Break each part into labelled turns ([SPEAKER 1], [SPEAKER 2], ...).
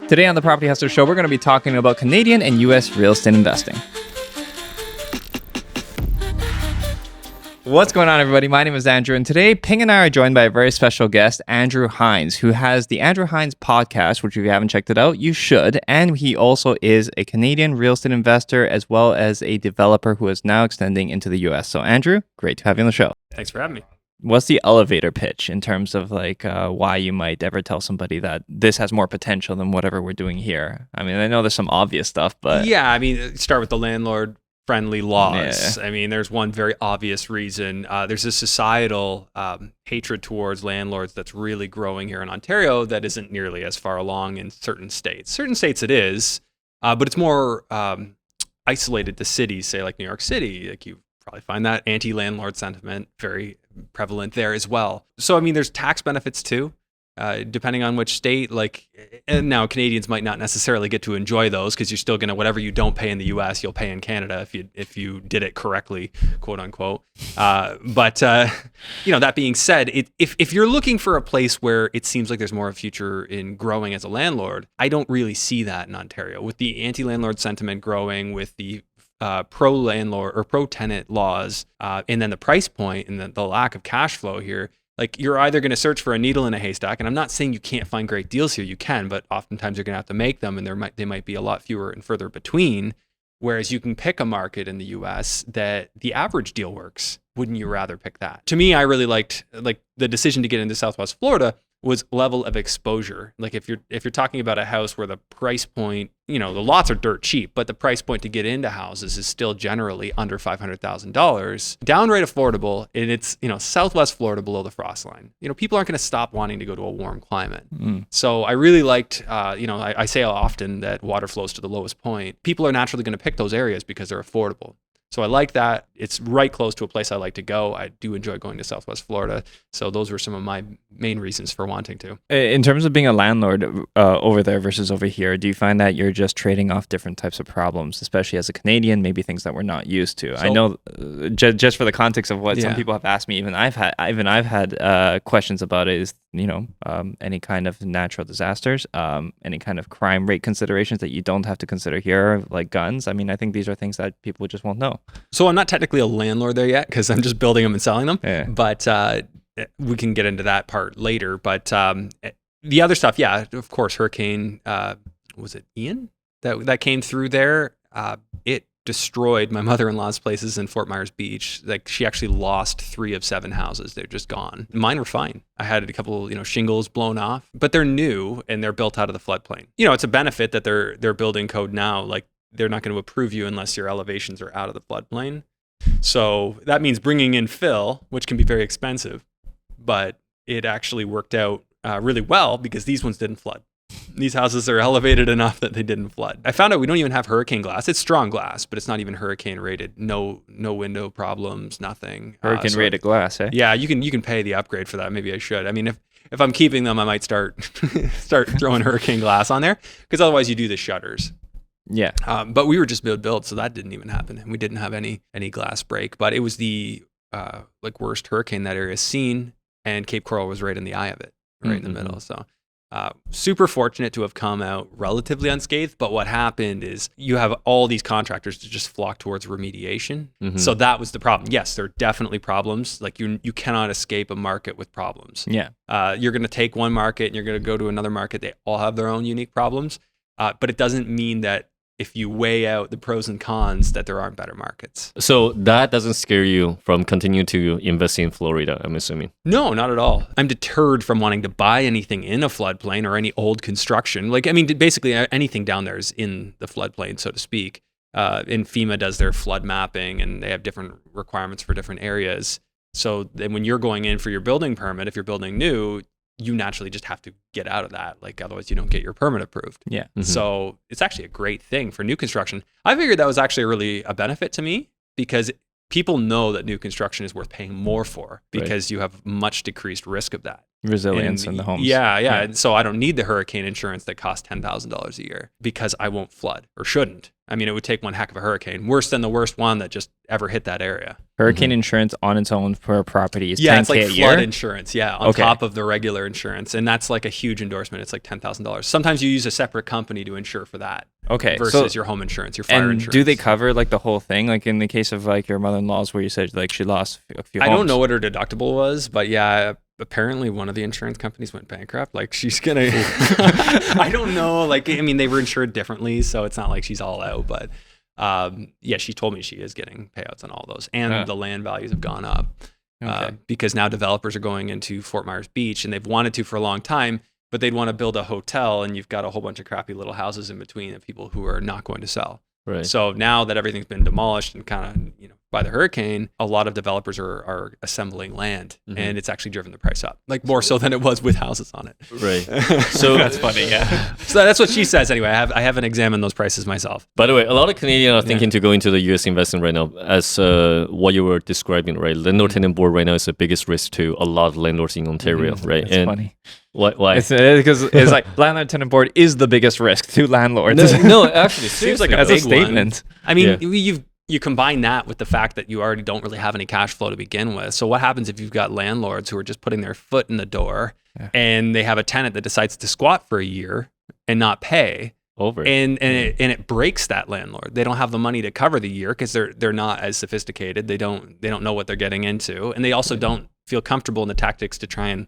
[SPEAKER 1] Today on the Property Hustler Show, we're going to be talking about Canadian and U.S. real estate investing. What's going on, everybody? My name is Andrew, and today Ping and I are joined by a very special guest, Andrew Hines, who has the Andrew Hines podcast, which if you haven't checked it out, you should. And he also is a Canadian real estate investor as well as a developer who is now extending into the U.S. So, Andrew, great to have you on the show.
[SPEAKER 2] Thanks for having me.
[SPEAKER 1] What's the elevator pitch in terms of why you might ever tell somebody that this has more potential than whatever we're doing here? I mean, I know there's some obvious stuff, but...
[SPEAKER 2] Yeah, I mean, start with the landlord-friendly laws.
[SPEAKER 1] Yeah.
[SPEAKER 2] I mean, there's one very obvious reason. There's a societal hatred towards landlords that's really growing here in Ontario that isn't nearly as far along in certain states. Certain states it is, but it's more isolated to cities, say like New York City. Like you probably find that anti-landlord sentiment very prevalent there as well. So, I mean, there's tax benefits too, depending on which state. And now Canadians might not necessarily get to enjoy those because you're still going to, whatever you don't pay in the US, you'll pay in Canada if you did it correctly, quote unquote. But that being said, if you're looking for a place where it seems like there's more of a future in growing as a landlord, I don't really see that in Ontario. With the anti-landlord sentiment growing, with the pro-landlord or pro-tenant laws, and then the price point and the lack of cash flow here, like you're either going to search for a needle in a haystack, and I'm not saying you can't find great deals here, you can, but oftentimes you're going to have to make them, and they might be a lot fewer and further between, whereas you can pick a market in the US that the average deal works. Wouldn't you rather pick that? To me, I really liked the decision to get into Southwest Florida was level of exposure. Like if you're talking about a house where the price point, the lots are dirt cheap, but the price point to get into houses is still generally under $500,000, downright affordable, and it's, Southwest Florida below the frost line. People aren't going to stop wanting to go to a warm climate. So I really liked, I say often that water flows to the lowest point. People are naturally going to pick those areas because they're affordable. So I like that. It's right close to a place I like to go. I do enjoy going to Southwest Florida. So those were some of my main reasons for wanting to.
[SPEAKER 1] In terms of being a landlord over there versus over here, do you find that you're just trading off different types of problems, especially as a Canadian, maybe things that we're not used to? So, I know just for the context of what some people have asked me, even I've had questions about it is, any kind of natural disasters, any kind of crime rate considerations that you don't have to consider here, like guns. I mean, I think these are things that people just won't know.
[SPEAKER 2] So I'm not technically a landlord there yet because I'm just building them and selling them.
[SPEAKER 1] Yeah.
[SPEAKER 2] But we can get into that part later. But the other stuff, yeah, of course, Hurricane, was it Ian that came through there? It destroyed my mother-in-law's places in Fort Myers Beach. Like she actually lost 3 of 7 houses. They're just gone. Mine were fine. I had a couple, shingles blown off, but they're new and they're built out of the floodplain. It's a benefit that they're building code now. Like they're not going to approve you unless your elevations are out of the floodplain. So that means bringing in fill, which can be very expensive, but it actually worked out really well because these ones didn't flood. These houses are elevated enough that they didn't flood. I found out we don't even have hurricane glass. It's strong glass, but it's not even hurricane rated. No window problems, nothing.
[SPEAKER 1] Hurricane rated glass, eh?
[SPEAKER 2] Yeah, you can pay the upgrade for that. Maybe I should. I mean, if I'm keeping them, I might start throwing hurricane glass on there because otherwise you do the shutters.
[SPEAKER 1] Yeah.
[SPEAKER 2] But we were just build, so that didn't even happen. And we didn't have any glass break, but it was the worst hurricane that area has seen, and Cape Coral was right in the eye of it, right in the middle. So super fortunate to have come out relatively unscathed. But what happened is you have all these contractors to just flock towards remediation. So that was the problem. Yes, there are definitely problems. Like you cannot escape a market with problems.
[SPEAKER 1] Yeah.
[SPEAKER 2] You're going to take one market and you're going to go to another market. They all have their own unique problems. But it doesn't mean that if you weigh out the pros and cons that there aren't better markets.
[SPEAKER 3] So that doesn't scare you from continuing to invest in Florida, I'm assuming?
[SPEAKER 2] No, not at all. I'm deterred from wanting to buy anything in a floodplain or any old construction. Basically anything down there is in the floodplain, so to speak. And FEMA does their flood mapping and they have different requirements for different areas. So then when you're going in for your building permit, if you're building new, you naturally just have to get out of that. Otherwise you don't get your permit approved.
[SPEAKER 1] Yeah.
[SPEAKER 2] So it's actually a great thing for new construction. I figured that was actually really a benefit to me because people know that new construction is worth paying more for because you have much decreased risk of that.
[SPEAKER 1] Resilience in the homes.
[SPEAKER 2] Yeah. And so I don't need the hurricane insurance that costs $10,000 a year because I won't flood or shouldn't. I mean, it would take one heck of a hurricane, worse than the worst one that just ever hit that area.
[SPEAKER 1] Hurricane insurance on its own for a property is $10K
[SPEAKER 2] it's like
[SPEAKER 1] a year?
[SPEAKER 2] flood insurance, on top of the regular insurance. And that's like a huge endorsement. It's like $10,000. Sometimes you use a separate company to insure for that.
[SPEAKER 1] Okay.
[SPEAKER 2] Versus your home insurance, your fire insurance.
[SPEAKER 1] Do they cover like the whole thing? Like in the case of like your mother-in-law's where you said like she lost a few homes?
[SPEAKER 2] I don't know what her deductible was, but apparently one of the insurance companies went bankrupt. Like she's gonna, I don't know. Like, I mean, they were insured differently, so it's not like she's all out, but she told me she is getting payouts on all those, and the land values have gone up because now developers are going into Fort Myers Beach, and they've wanted to for a long time, but they'd want to build a hotel, and you've got a whole bunch of crappy little houses in between of people who are not going to sell.
[SPEAKER 3] Right.
[SPEAKER 2] So now that everything's been demolished and kind of, by the hurricane, a lot of developers are assembling land, and it's actually driven the price up, like more so than it was with houses on it.
[SPEAKER 3] Right. So
[SPEAKER 1] that's funny. Yeah.
[SPEAKER 2] So that's what she says anyway. I haven't examined those prices myself.
[SPEAKER 3] By the way, a lot of Canadians are thinking to go into the US investing right now, as what you were describing, right? Landlord tenant board right now is the biggest risk to a lot of landlords in Ontario, right?
[SPEAKER 1] That's funny.
[SPEAKER 3] Why?
[SPEAKER 1] It's because it's like landlord tenant board is the biggest risk to landlords.
[SPEAKER 3] No, actually,
[SPEAKER 2] seems like
[SPEAKER 1] that's
[SPEAKER 2] a
[SPEAKER 1] a
[SPEAKER 2] big
[SPEAKER 1] statement.
[SPEAKER 2] One. I mean, you combine that with the fact that you already don't really have any cash flow to begin with. So what happens if you've got landlords who are just putting their foot in the door and they have a tenant that decides to squat for a year and not pay? And it breaks that landlord. They don't have the money to cover the year because they're not as sophisticated. They don't know what they're getting into, and they also don't feel comfortable in the tactics to try and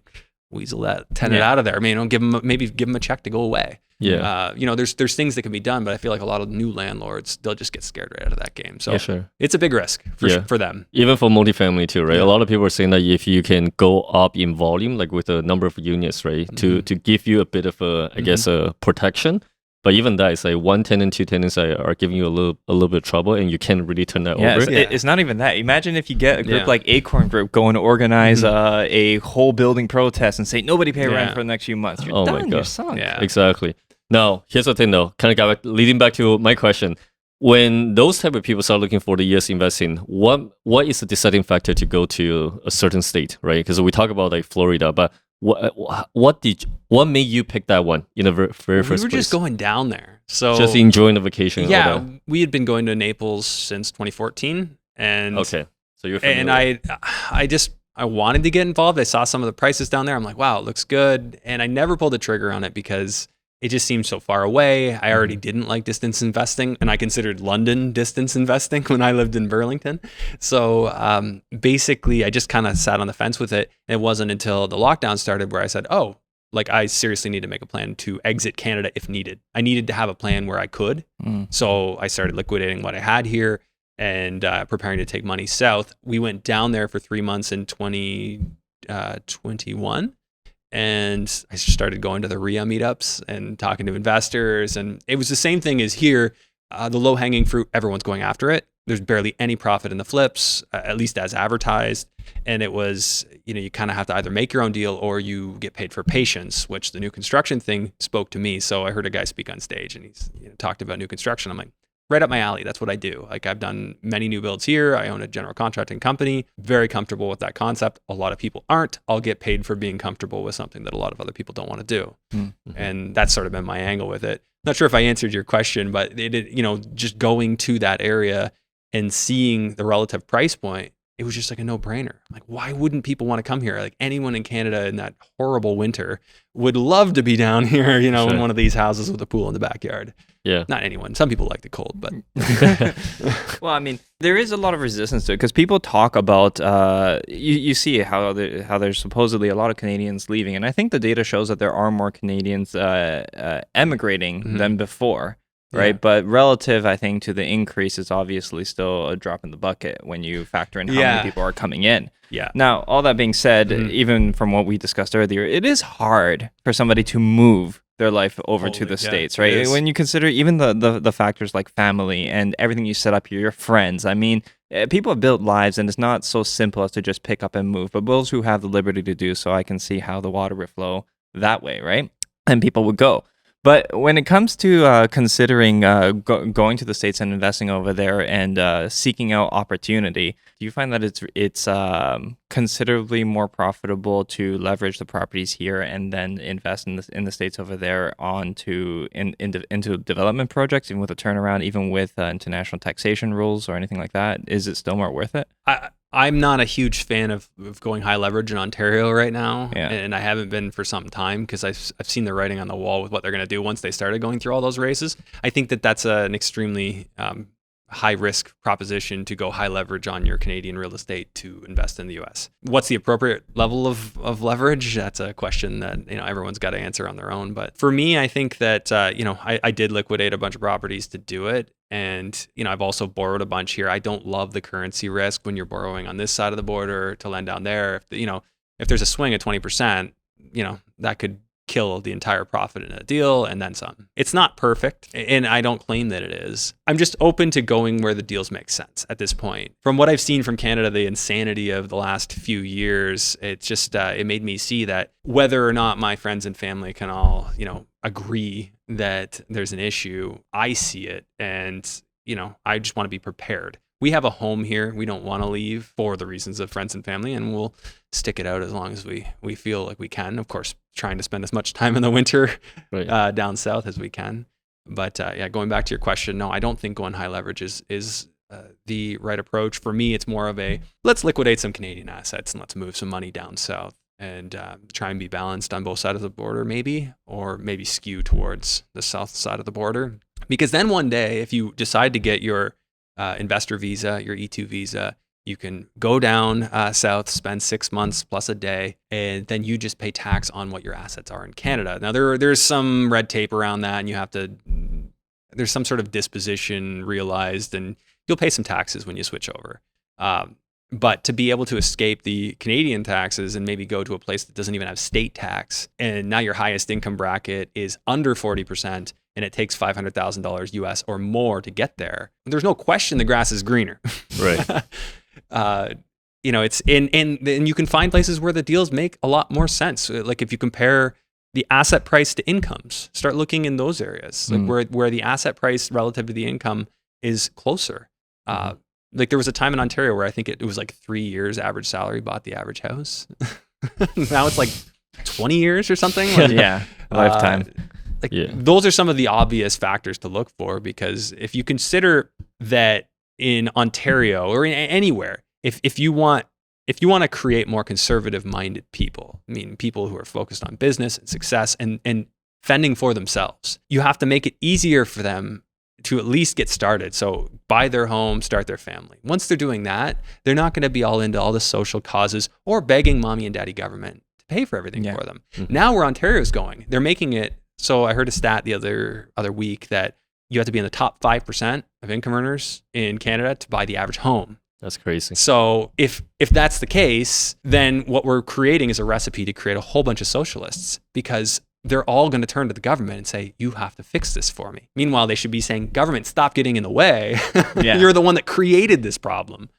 [SPEAKER 2] weasel that tenant out of there. I mean, give them a check to go away.
[SPEAKER 3] Yeah.
[SPEAKER 2] There's things that can be done, but I feel like a lot of new landlords, they'll just get scared right out of that game. So it's a big risk for them.
[SPEAKER 3] Even for multifamily too, right? A lot of people are saying that if you can go up in volume, like with the number of units, right, to give you a bit of a, I guess, a protection. But even that, it's like one tenant, two tenants are giving you a little bit of trouble, and you can't really turn that over.
[SPEAKER 1] It's not even that. Imagine if you get a group like Acorn Group going to organize a whole building protest and say nobody pay rent for the next few months. You're done.
[SPEAKER 3] My God.
[SPEAKER 1] You're sunk.
[SPEAKER 3] Yeah, exactly. Now, here's the thing, though. Kind of leading back to my question. When those type of people start looking for the US investing, what is the deciding factor to go to a certain state, right? Because we talk about like Florida, but what made you pick that one in the very first place?
[SPEAKER 2] We were just going down there, so
[SPEAKER 3] just enjoying the vacation.
[SPEAKER 2] Yeah, we had been going to Naples since 2014, and
[SPEAKER 3] so you're familiar.
[SPEAKER 2] And I wanted to get involved. I saw some of the prices down there. I'm like, wow, it looks good, and I never pulled the trigger on it because it just seemed so far away. I already didn't like distance investing, and I considered London distance investing when I lived in Burlington. So basically, I just kind of sat on the fence with it. And it wasn't until the lockdown started where I said, I seriously need to make a plan to exit Canada if needed. I needed to have a plan where I could. So I started liquidating what I had here and preparing to take money south. We went down there for 3 months in 2021. And I started going to the RIA meetups and talking to investors. And it was the same thing as here. The low-hanging fruit, everyone's going after it. There's barely any profit in the flips, at least as advertised. And it was, you kind of have to either make your own deal or you get paid for patience, which the new construction thing spoke to me. So I heard a guy speak on stage and he's talked about new construction. I'm like, right up my alley. That's what I do. Like I've done many new builds here. I own a general contracting company. Very comfortable with that concept. A lot of people aren't. I'll get paid for being comfortable with something that a lot of other people don't want to do. And that's sort of been my angle with it. Not sure if I answered your question, but just going to that area and seeing the relative price point, it was just like a no-brainer. Like, why wouldn't people want to come here? Like anyone in Canada in that horrible winter would love to be down here, in one of these houses with a pool in the backyard.
[SPEAKER 3] Yeah.
[SPEAKER 2] Not anyone. Some people like the cold, but.
[SPEAKER 1] Well, I mean, there is a lot of resistance to it because people talk about, you see how there's supposedly a lot of Canadians leaving. And I think the data shows that there are more Canadians emigrating than before. Right. Yeah. But relative, I think, to the increase is obviously still a drop in the bucket when you factor in how many people are coming in.
[SPEAKER 2] Yeah.
[SPEAKER 1] Now, all that being said, even from what we discussed earlier, it is hard for somebody to move their life over to the States, right? When you consider even the factors like family and everything you set up here, your friends. I mean, people have built lives and it's not so simple as to just pick up and move. But those who have the liberty to do so, I can see how the water would flow that way, right? And people would go. But when it comes to considering going to the States and investing over there and seeking out opportunity, do you find that it's considerably more profitable to leverage the properties here and then invest in the States over there into development projects, even with a turnaround, even with international taxation rules or anything like that? Is it still more worth it?
[SPEAKER 2] I'm not a huge fan of going high leverage in Ontario right now,
[SPEAKER 1] Yeah.
[SPEAKER 2] and I haven't been for some time because I've seen the writing on the wall with what they're going to do once they started going through all those races. I think that's an extremely high risk proposition to go high leverage on your Canadian real estate to invest in the US. What's the appropriate level of leverage? That's a question that everyone's got to answer on their own. But for me, I think that I did liquidate a bunch of properties to do it. And, I've also borrowed a bunch here. I don't love the currency risk when you're borrowing on this side of the border to lend down there. If there's a swing of 20%, that could kill the entire profit in a deal and then some. It's not perfect, and I don't claim that it is. I'm just open to going where the deals make sense at this point. From what I've seen from Canada, the insanity of the last few years, it's just it made me see that whether or not my friends and family can all agree that there's an issue, I see it, and I just want to be prepared. We have a home here. We don't want to leave for the reasons of friends and family, and we'll stick it out as long as we feel like we can. Of course, trying to spend as much time in the winter down south as we can. But going back to your question, no, I don't think going high leverage is the right approach. For me, it's more of a let's liquidate some Canadian assets and let's move some money down south and try and be balanced on both sides of the border or maybe skew towards the south side of the border. Because then one day, if you decide to get your investor visa, your E2 visa, you can go down south, spend 6 months plus a day, and then you just pay tax on what your assets are in Canada. Now there's some red tape around that, and there's some sort of disposition realized, and you'll pay some taxes when you switch over. But to be able to escape the Canadian taxes and maybe go to a place that doesn't even have state tax, and now your highest income bracket is under 40%, and it takes $500,000 US or more to get there, there's no question the grass is greener.
[SPEAKER 3] Right.
[SPEAKER 2] It's and you can find places where the deals make a lot more sense. Like if you compare the asset price to incomes, start looking in those areas, like where the asset price relative to the income is closer. Like there was a time in Ontario where I think it was like 3 years average salary bought the average house. Now it's like 20 years or something. Like,
[SPEAKER 1] lifetime.
[SPEAKER 2] Those are some of the obvious factors to look for, because if you consider that in Ontario or in anywhere, if you want to create more conservative minded people, I mean people who are focused on business and success and fending for themselves, you have to make it easier for them to at least get started. So buy their home, start their family. Once they're doing that, they're not going to be all into all the social causes or begging mommy and daddy government to pay for everything for them. Now where Ontario's going, they're making it. So I heard a stat the other week that you have to be in the top 5% of income earners in Canada to buy the average home.
[SPEAKER 3] That's crazy.
[SPEAKER 2] So if that's the case, then what we're creating is a recipe to create a whole bunch of socialists, because they're all going to turn to the government and say, you have to fix this for me. Meanwhile, they should be saying, government, stop getting in the way. You're the one that created this problem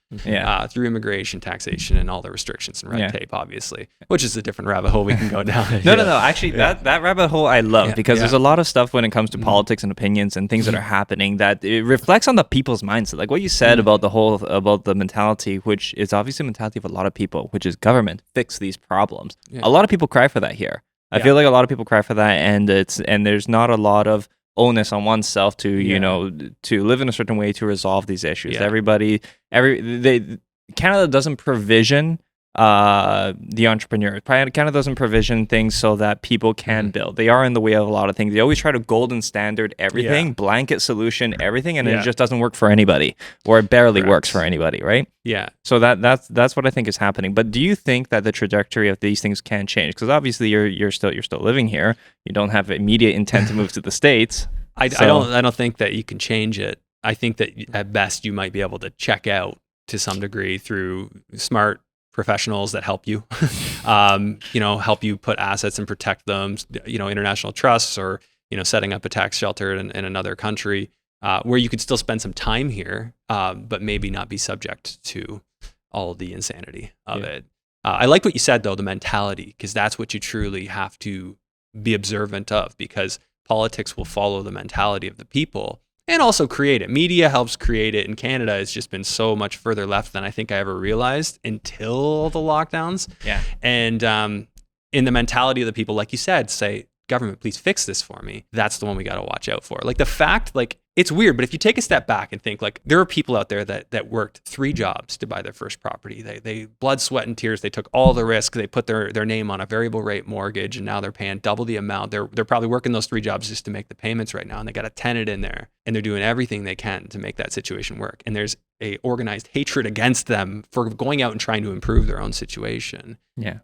[SPEAKER 2] through immigration, taxation, and all the restrictions and red tape, obviously, which is a different rabbit hole we can go down.
[SPEAKER 1] No. Actually, that rabbit hole I love, because there's a lot of stuff when it comes to politics and opinions and things that are happening that it reflects on the people's mindset. Like what you said about the mentality, which is obviously the mentality of a lot of people, which is government, fix these problems. A lot of people cry for that here. I feel like a lot of people cry for that, and there's not a lot of onus on oneself to to live in a certain way to resolve these issues. Canada doesn't provision the entrepreneur. Canada doesn't provision things so that people can build. They are in the way of a lot of things. They always try to golden standard everything, blanket solution everything, and it just doesn't work for anybody, or it barely works for anybody, right?
[SPEAKER 2] Yeah.
[SPEAKER 1] So that's what I think is happening. But do you think that the trajectory of these things can change? Because obviously you're still living here. You don't have immediate intent to move to the States.
[SPEAKER 2] I don't think that you can change it. I think that at best you might be able to check out to some degree through smart professionals that help you, help you put assets and protect them, international trusts, or, setting up a tax shelter in another country, where you could still spend some time here, but maybe not be subject to all the insanity of it. I like what you said though, the mentality, because that's what you truly have to be observant of, because politics will follow the mentality of the people and also create it. Media helps create it. In Canada, it's just been so much further left than I think I ever realized until the lockdowns.
[SPEAKER 1] Yeah.
[SPEAKER 2] And in the mentality of the people, like you said, say, government, please fix this for me. That's the one we got to watch out for. Like the fact, like, it's weird, but if you take a step back and think, like, there are people out there that worked 3 jobs to buy their first property. They blood, sweat, and tears. They took all the risk. They put their name on a variable rate mortgage, and now they're paying double the amount. They're probably working those 3 jobs just to make the payments right now, and they got a tenant in there, and they're doing everything they can to make that situation work. And there's a organized hatred against them for going out and trying to improve their own situation.
[SPEAKER 1] Yeah.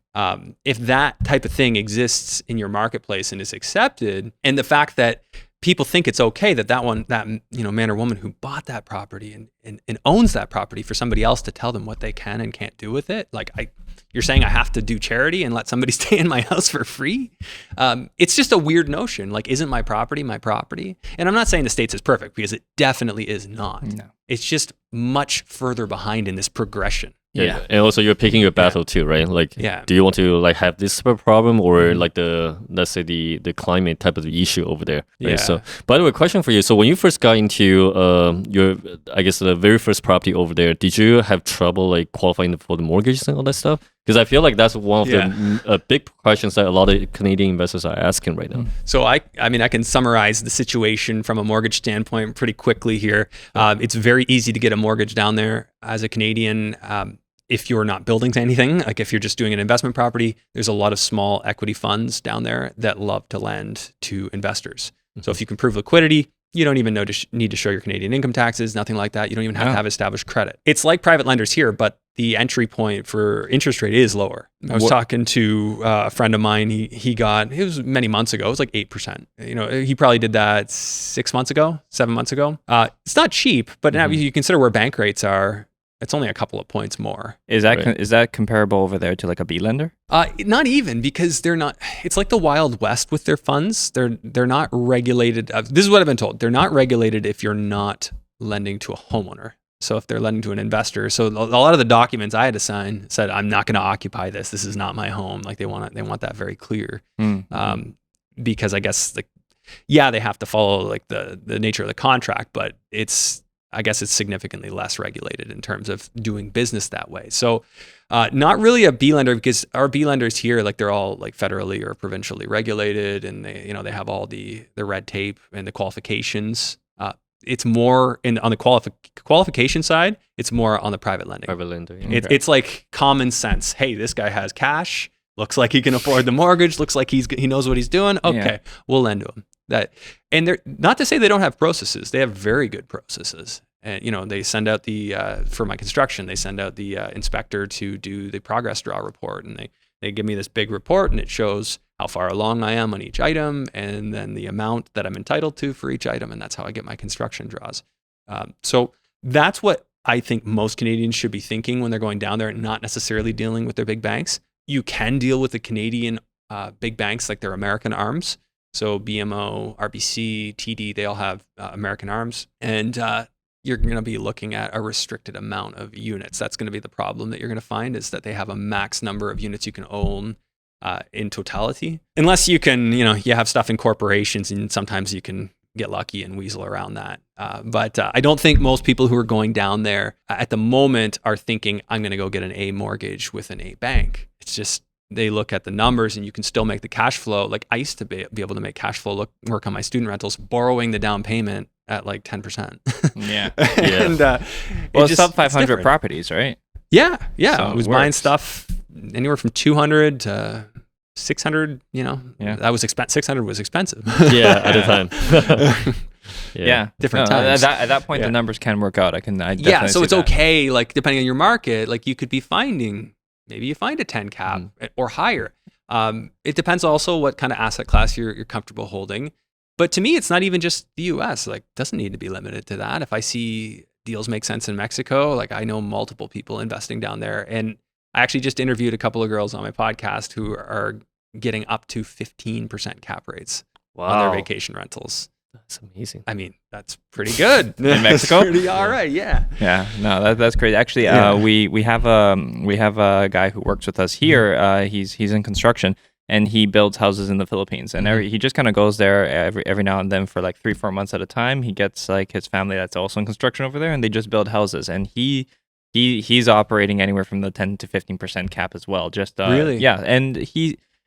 [SPEAKER 2] If that type of thing exists in your marketplace and is accepted, and the fact that people think it's okay that man or woman who bought that property and owns that property for somebody else to tell them what they can and can't do with it. Like you're saying I have to do charity and let somebody stay in my house for free. It's just a weird notion. Like, isn't my property my property? And I'm not saying the States is perfect, because it definitely is not.
[SPEAKER 1] No.
[SPEAKER 2] It's just much further behind in this progression.
[SPEAKER 3] Yeah. And also you're picking your battle too, right? Like, do you want to like have this type of problem or like let's say the climate type of issue over there? Right?
[SPEAKER 2] Yeah.
[SPEAKER 3] So, by the way, question for you. So when you first got into your, I guess the very first property over there, did you have trouble like qualifying for the mortgage and all that stuff? Because I feel like that's one of the big questions that a lot of Canadian investors are asking right now.
[SPEAKER 2] So I mean, I can summarize the situation from a mortgage standpoint pretty quickly here. It's very easy to get a mortgage down there as a Canadian. If you're not building anything, like if you're just doing an investment property, there's a lot of small equity funds down there that love to lend to investors. So if you can prove liquidity, you don't even need to show your Canadian income taxes, nothing like that. You don't even have to have established credit. It's like private lenders here, but the entry point for interest rate is lower. I was talking to a friend of mine. It was many months ago. It was like 8%. You know, he probably did that 7 months ago. It's not cheap, but now if you consider where bank rates are, it's only a couple of points more.
[SPEAKER 1] Is that comparable over there to like a B lender?
[SPEAKER 2] Not even, because they're not. It's like the Wild West with their funds. They're not regulated. This is what I've been told. They're not regulated if you're not lending to a homeowner. So if they're lending to an investor, so a lot of the documents I had to sign said, I'm not going to occupy this. This is not my home. Like they want that very clear. Because I guess they have to follow like the nature of the contract, but I guess it's significantly less regulated in terms of doing business that way. So not really a B lender, because our B lenders here, like they're all like federally or provincially regulated, and they have all the red tape and the qualifications. It's more on the qualification side. It's more on the private lending.
[SPEAKER 3] Private lender.
[SPEAKER 2] Yeah. It's like common sense. Hey, this guy has cash. Looks like he can afford the mortgage. Looks like he knows what he's doing. Okay, we'll lend to him. And they're not to say they don't have processes. They have very good processes. And they send out for my construction, they send out the inspector to do the progress draw report, and they give me this big report, and it shows how far along I am on each item, and then the amount that I'm entitled to for each item, and that's how I get my construction draws. So that's what I think most Canadians should be thinking when they're going down there, and not necessarily dealing with their big banks. You can deal with the Canadian big banks like their American arms. So BMO, RBC, TD, they all have American arms. And you're going to be looking at a restricted amount of units. That's going to be the problem that you're going to find, is that they have a max number of units you can own in totality. Unless you can, you have stuff in corporations, and sometimes you can get lucky and weasel around that. But I don't think most people who are going down there at the moment are thinking, I'm going to go get an A mortgage with an A bank. It's just, they look at the numbers, and you can still make the cash flow. Like I used to be able to make cash flow work on my student rentals, borrowing the down payment at like 10%.
[SPEAKER 1] Yeah.
[SPEAKER 2] And
[SPEAKER 1] it's sub 500 properties, right?
[SPEAKER 2] Yeah.
[SPEAKER 1] So
[SPEAKER 2] I was buying stuff anywhere from 200 to 600, that was 600 was expensive.
[SPEAKER 3] Yeah, at the time.
[SPEAKER 1] Different times. At that point, the numbers can work out. I definitely
[SPEAKER 2] so it's
[SPEAKER 1] that.
[SPEAKER 2] okay. Like depending on your market, like you could be finding, maybe you find a 10 cap or higher. It depends also what kind of asset class you're comfortable holding. But to me, it's not even just the US. Like, doesn't need to be limited to that. If I see deals make sense in Mexico, like I know multiple people investing down there. And I actually just interviewed a couple of girls on my podcast who are getting up to 15% cap rates on their vacation rentals.
[SPEAKER 3] That's amazing.
[SPEAKER 2] I mean, that's pretty good
[SPEAKER 1] in Mexico.
[SPEAKER 2] Pretty all right, yeah.
[SPEAKER 1] Yeah, no, that's great. Actually, we have a guy who works with us here. He's in construction, and he builds houses in the Philippines. And he just kind of goes there every now and then for like 3-4 months at a time. He gets like his family that's also in construction over there, and they just build houses. And he's operating anywhere from the 10 to 15% cap as well. Just
[SPEAKER 2] Really?
[SPEAKER 1] Yeah, and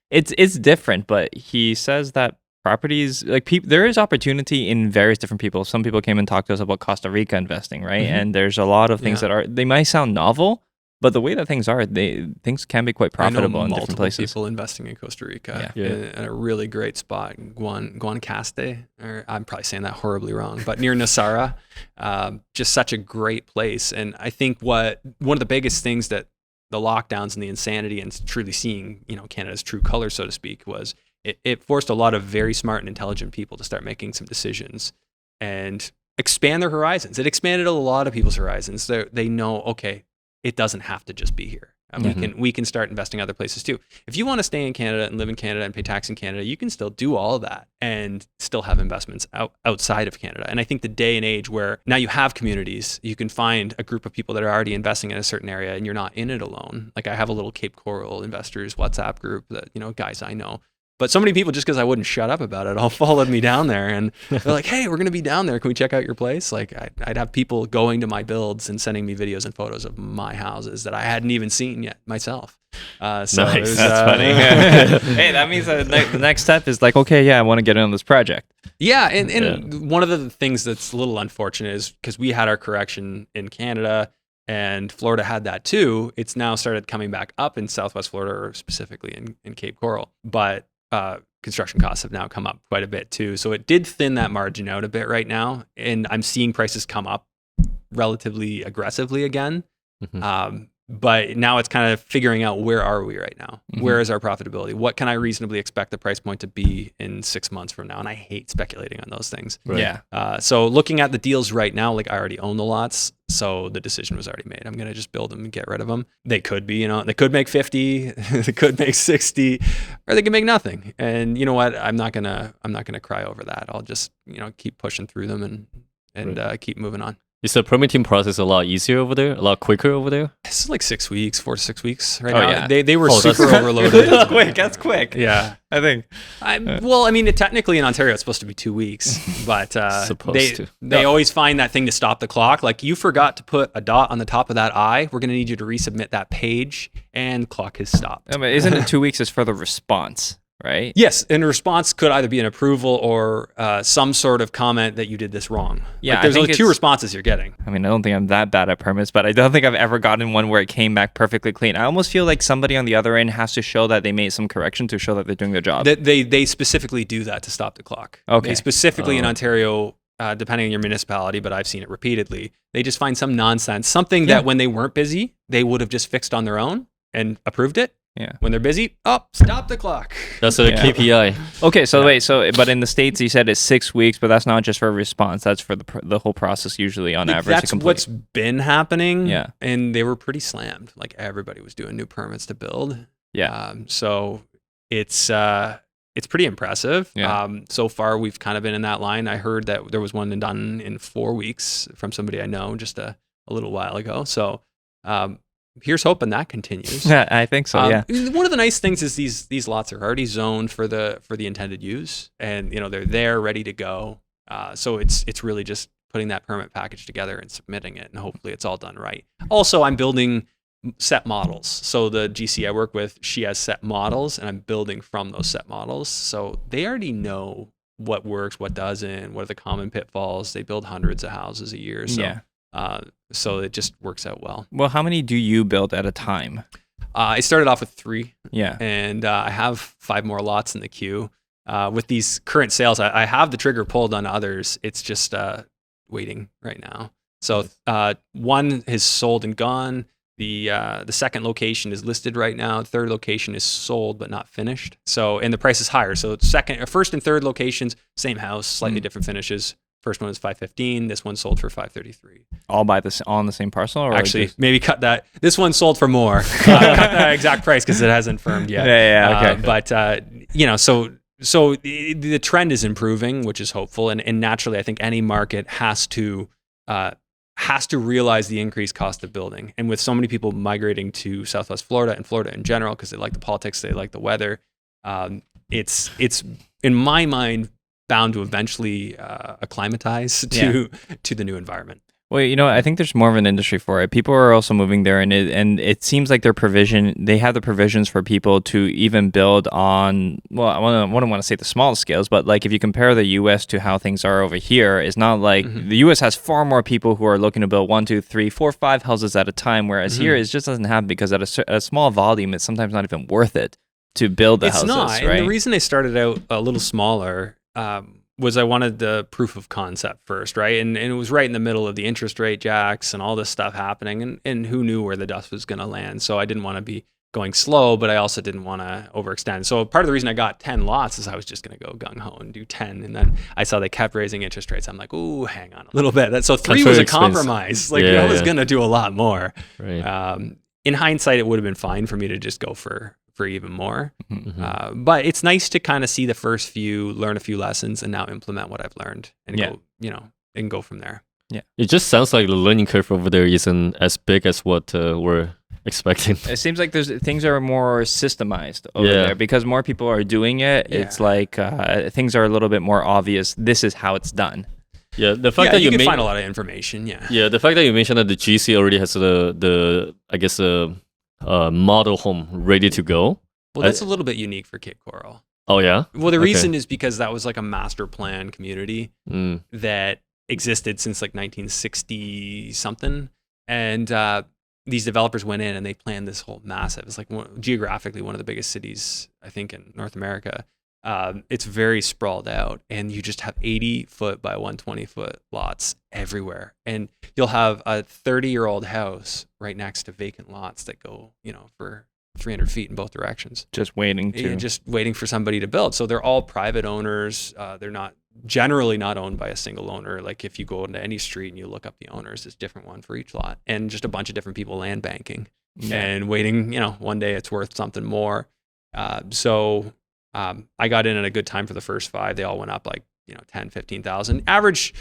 [SPEAKER 1] it's different, but he says that properties like there is opportunity in various different people. Some people came and talked to us about Costa Rica investing, right? And there's a lot of things that they might sound novel, but the way that things are, things can be quite profitable in different places.
[SPEAKER 2] People investing in Costa Rica in a really great spot, Guanacaste, or I'm probably saying that horribly wrong, but near Nasara, just such a great place. And I think one of the biggest things that the lockdowns and the insanity and truly seeing, Canada's true colors, so to speak, was it forced a lot of very smart and intelligent people to start making some decisions and expand their horizons. It expanded a lot of people's horizons. They know, okay, it doesn't have to just be here. We can start investing other places too. If you want to stay in Canada and live in Canada and pay tax in Canada, you can still do all of that and still have investments outside of Canada. And I think the day and age where now you have communities, you can find a group of people that are already investing in a certain area and you're not in it alone. Like I have a little Cape Coral investors WhatsApp group that, guys I know. But so many people, just because I wouldn't shut up about it, all followed me down there. And they're like, hey, we're going to be down there. Can we check out your place? Like I'd have people going to my builds and sending me videos and photos of my houses that I hadn't even seen yet myself.
[SPEAKER 3] Nice.
[SPEAKER 1] That's funny. Hey, that means the next step is like, okay, yeah, I want to get in on this project.
[SPEAKER 2] Yeah. And one of the things that's a little unfortunate is because we had our correction in Canada and Florida had that too. It's now started coming back up in Southwest Florida, or specifically in Cape Coral. But construction costs have now come up quite a bit too. So it did thin that margin out a bit right now. And I'm seeing prices come up relatively aggressively again. But now it's kind of figuring out, where are we right now? Where is our profitability? What can I reasonably expect the price point to be in 6 months from now? And I hate speculating on those things.
[SPEAKER 3] Right.
[SPEAKER 1] Yeah.
[SPEAKER 2] So looking at the deals right now, like I already own the lots. So the decision was already made. I'm going to just build them and get rid of them. They could be, they could make 50, they could make 60, or they could make nothing. And you know what? I'm not going to cry over that. I'll just, keep pushing through them and keep moving on.
[SPEAKER 3] Is the permitting process a lot easier over there? A lot quicker over there?
[SPEAKER 2] It's like 6 weeks, 4 to 6 weeks right
[SPEAKER 1] Oh,
[SPEAKER 2] now.
[SPEAKER 1] yeah.
[SPEAKER 2] They were super overloaded.
[SPEAKER 1] That's quick.
[SPEAKER 2] Yeah.
[SPEAKER 1] I think.
[SPEAKER 2] Technically in Ontario, it's supposed to be 2 weeks, but they always find that thing to stop the clock. Like, you forgot to put a dot on the top of that I. We're going to need you to resubmit that page, and clock has stopped.
[SPEAKER 1] Yeah, but isn't it 2 weeks is for the response, right?
[SPEAKER 2] Yes, and a response could either be an approval or some sort of comment that you did this wrong.
[SPEAKER 1] Yeah,
[SPEAKER 2] like, there's only 2 responses you're getting.
[SPEAKER 1] I mean, I don't think I'm that bad at permits, but I don't think I've ever gotten one where it came back perfectly clean. I almost feel like somebody on the other end has to show that they made some correction to show that they're doing their job.
[SPEAKER 2] They specifically do that to stop the clock.
[SPEAKER 1] Okay.
[SPEAKER 2] They specifically in Ontario, depending on your municipality, but I've seen it repeatedly, they just find some nonsense, something that when they weren't busy, they would have just fixed on their own and approved it.
[SPEAKER 1] Yeah.
[SPEAKER 2] When they're busy, stop the clock.
[SPEAKER 3] That's a KPI.
[SPEAKER 1] Okay, so wait, but in the States, you said it's 6 weeks, but that's not just for a response. That's for the whole process, usually on average.
[SPEAKER 2] That's what's been happening.
[SPEAKER 1] Yeah.
[SPEAKER 2] And they were pretty slammed. Like, everybody was doing new permits to build.
[SPEAKER 1] Yeah.
[SPEAKER 2] So it's pretty impressive.
[SPEAKER 1] Yeah.
[SPEAKER 2] So far, we've kind of been in that line. I heard that there was one done in 4 weeks from somebody I know just a little while ago. So here's hoping that continues.
[SPEAKER 1] Yeah, I think so. Yeah.
[SPEAKER 2] One of the nice things is these lots are already zoned for the intended use, and they're there ready to go. So it's really just putting that permit package together and submitting it, and hopefully it's all done right. Also, I'm building set models. So the GC I work with, she has set models, and I'm building from those set models. So they already know what works, what doesn't, what are the common pitfalls. They build hundreds of houses a year. So,
[SPEAKER 1] yeah.
[SPEAKER 2] So it just works out well.
[SPEAKER 1] Well, how many do you build at a time?
[SPEAKER 2] I started off with 3.
[SPEAKER 1] Yeah.
[SPEAKER 2] And I have 5 more lots in the queue. With these current sales, I have the trigger pulled on others. It's just waiting right now. So one is sold and gone. The second location is listed right now. The third location is sold but not finished. So, and the price is higher. So first and third locations, same house, slightly different finishes. First one is $515. This one sold for $533.
[SPEAKER 1] All on the same parcel, or
[SPEAKER 2] actually maybe cut that. This one sold for more. Cut that exact price because it hasn't firmed yet.
[SPEAKER 1] Yeah. Okay.
[SPEAKER 2] But so the trend is improving, which is hopeful, and naturally, I think any market has to realize the increased cost of building. And with so many people migrating to Southwest Florida and Florida in general, because they like the politics, they like the weather, it's in my mind bound to eventually acclimatize to the new environment.
[SPEAKER 1] Well, I think there's more of an industry for it. People are also moving there, and it seems like they have the provisions for people to even build on, well, I wouldn't want to say the small scales, but like if you compare the U.S. to how things are over here, it's not like the U.S. has far more people who are looking to build 1, 2, 3, 4, 5 houses at a time, whereas here it just doesn't happen because at a small volume, it's sometimes not even worth it to build the houses.
[SPEAKER 2] It's not,
[SPEAKER 1] right?
[SPEAKER 2] and the reason they started out a little smaller was I wanted the proof of concept first, right? And it was right in the middle of the interest rate jacks and all this stuff happening, and who knew where the dust was going to land. So I didn't want to be going slow, but I also didn't want to overextend. So part of the reason I got 10 lots is I was just going to go gung-ho and do 10. And then I saw they kept raising interest rates. I'm like, ooh, hang on a little bit. So 3 was a compromise. Like I was going to do a lot more.
[SPEAKER 3] Right.
[SPEAKER 2] In hindsight, it would have been fine for me to just go for even more. But it's nice to kind of see the first few, learn a few lessons, and now implement what I've learned and go from there.
[SPEAKER 3] Yeah. It just sounds like the learning curve over there isn't as big as what we're expecting.
[SPEAKER 1] It seems like things are more systemized over there because more people are doing it. Yeah. It's like things are a little bit more obvious. This is how it's done.
[SPEAKER 3] Yeah, the fact that
[SPEAKER 2] you can find a lot of information. Yeah,
[SPEAKER 3] the fact that you mentioned that the GC already has the model home ready to go.
[SPEAKER 2] Well, that's a little bit unique for Cape Coral.
[SPEAKER 3] Oh yeah.
[SPEAKER 2] Well, the reason is because that was like a master plan community that existed since like 1960 something, and these developers went in and they planned this whole massive. It's like geographically one of the biggest cities I think in North America. It's very sprawled out, and you just have 80-foot by 120-foot lots everywhere. And you'll have a 30-year-old house right next to vacant lots that go, for 300 feet in both directions.
[SPEAKER 1] Just waiting
[SPEAKER 2] for somebody to build. So they're all private owners. They're not generally not owned by a single owner. Like if you go into any street and you look up the owners, it's a different one for each lot, and just a bunch of different people land banking and waiting. One day it's worth something more. I got in at a good time for the first 5. They all went up like, 10, 15,000. Average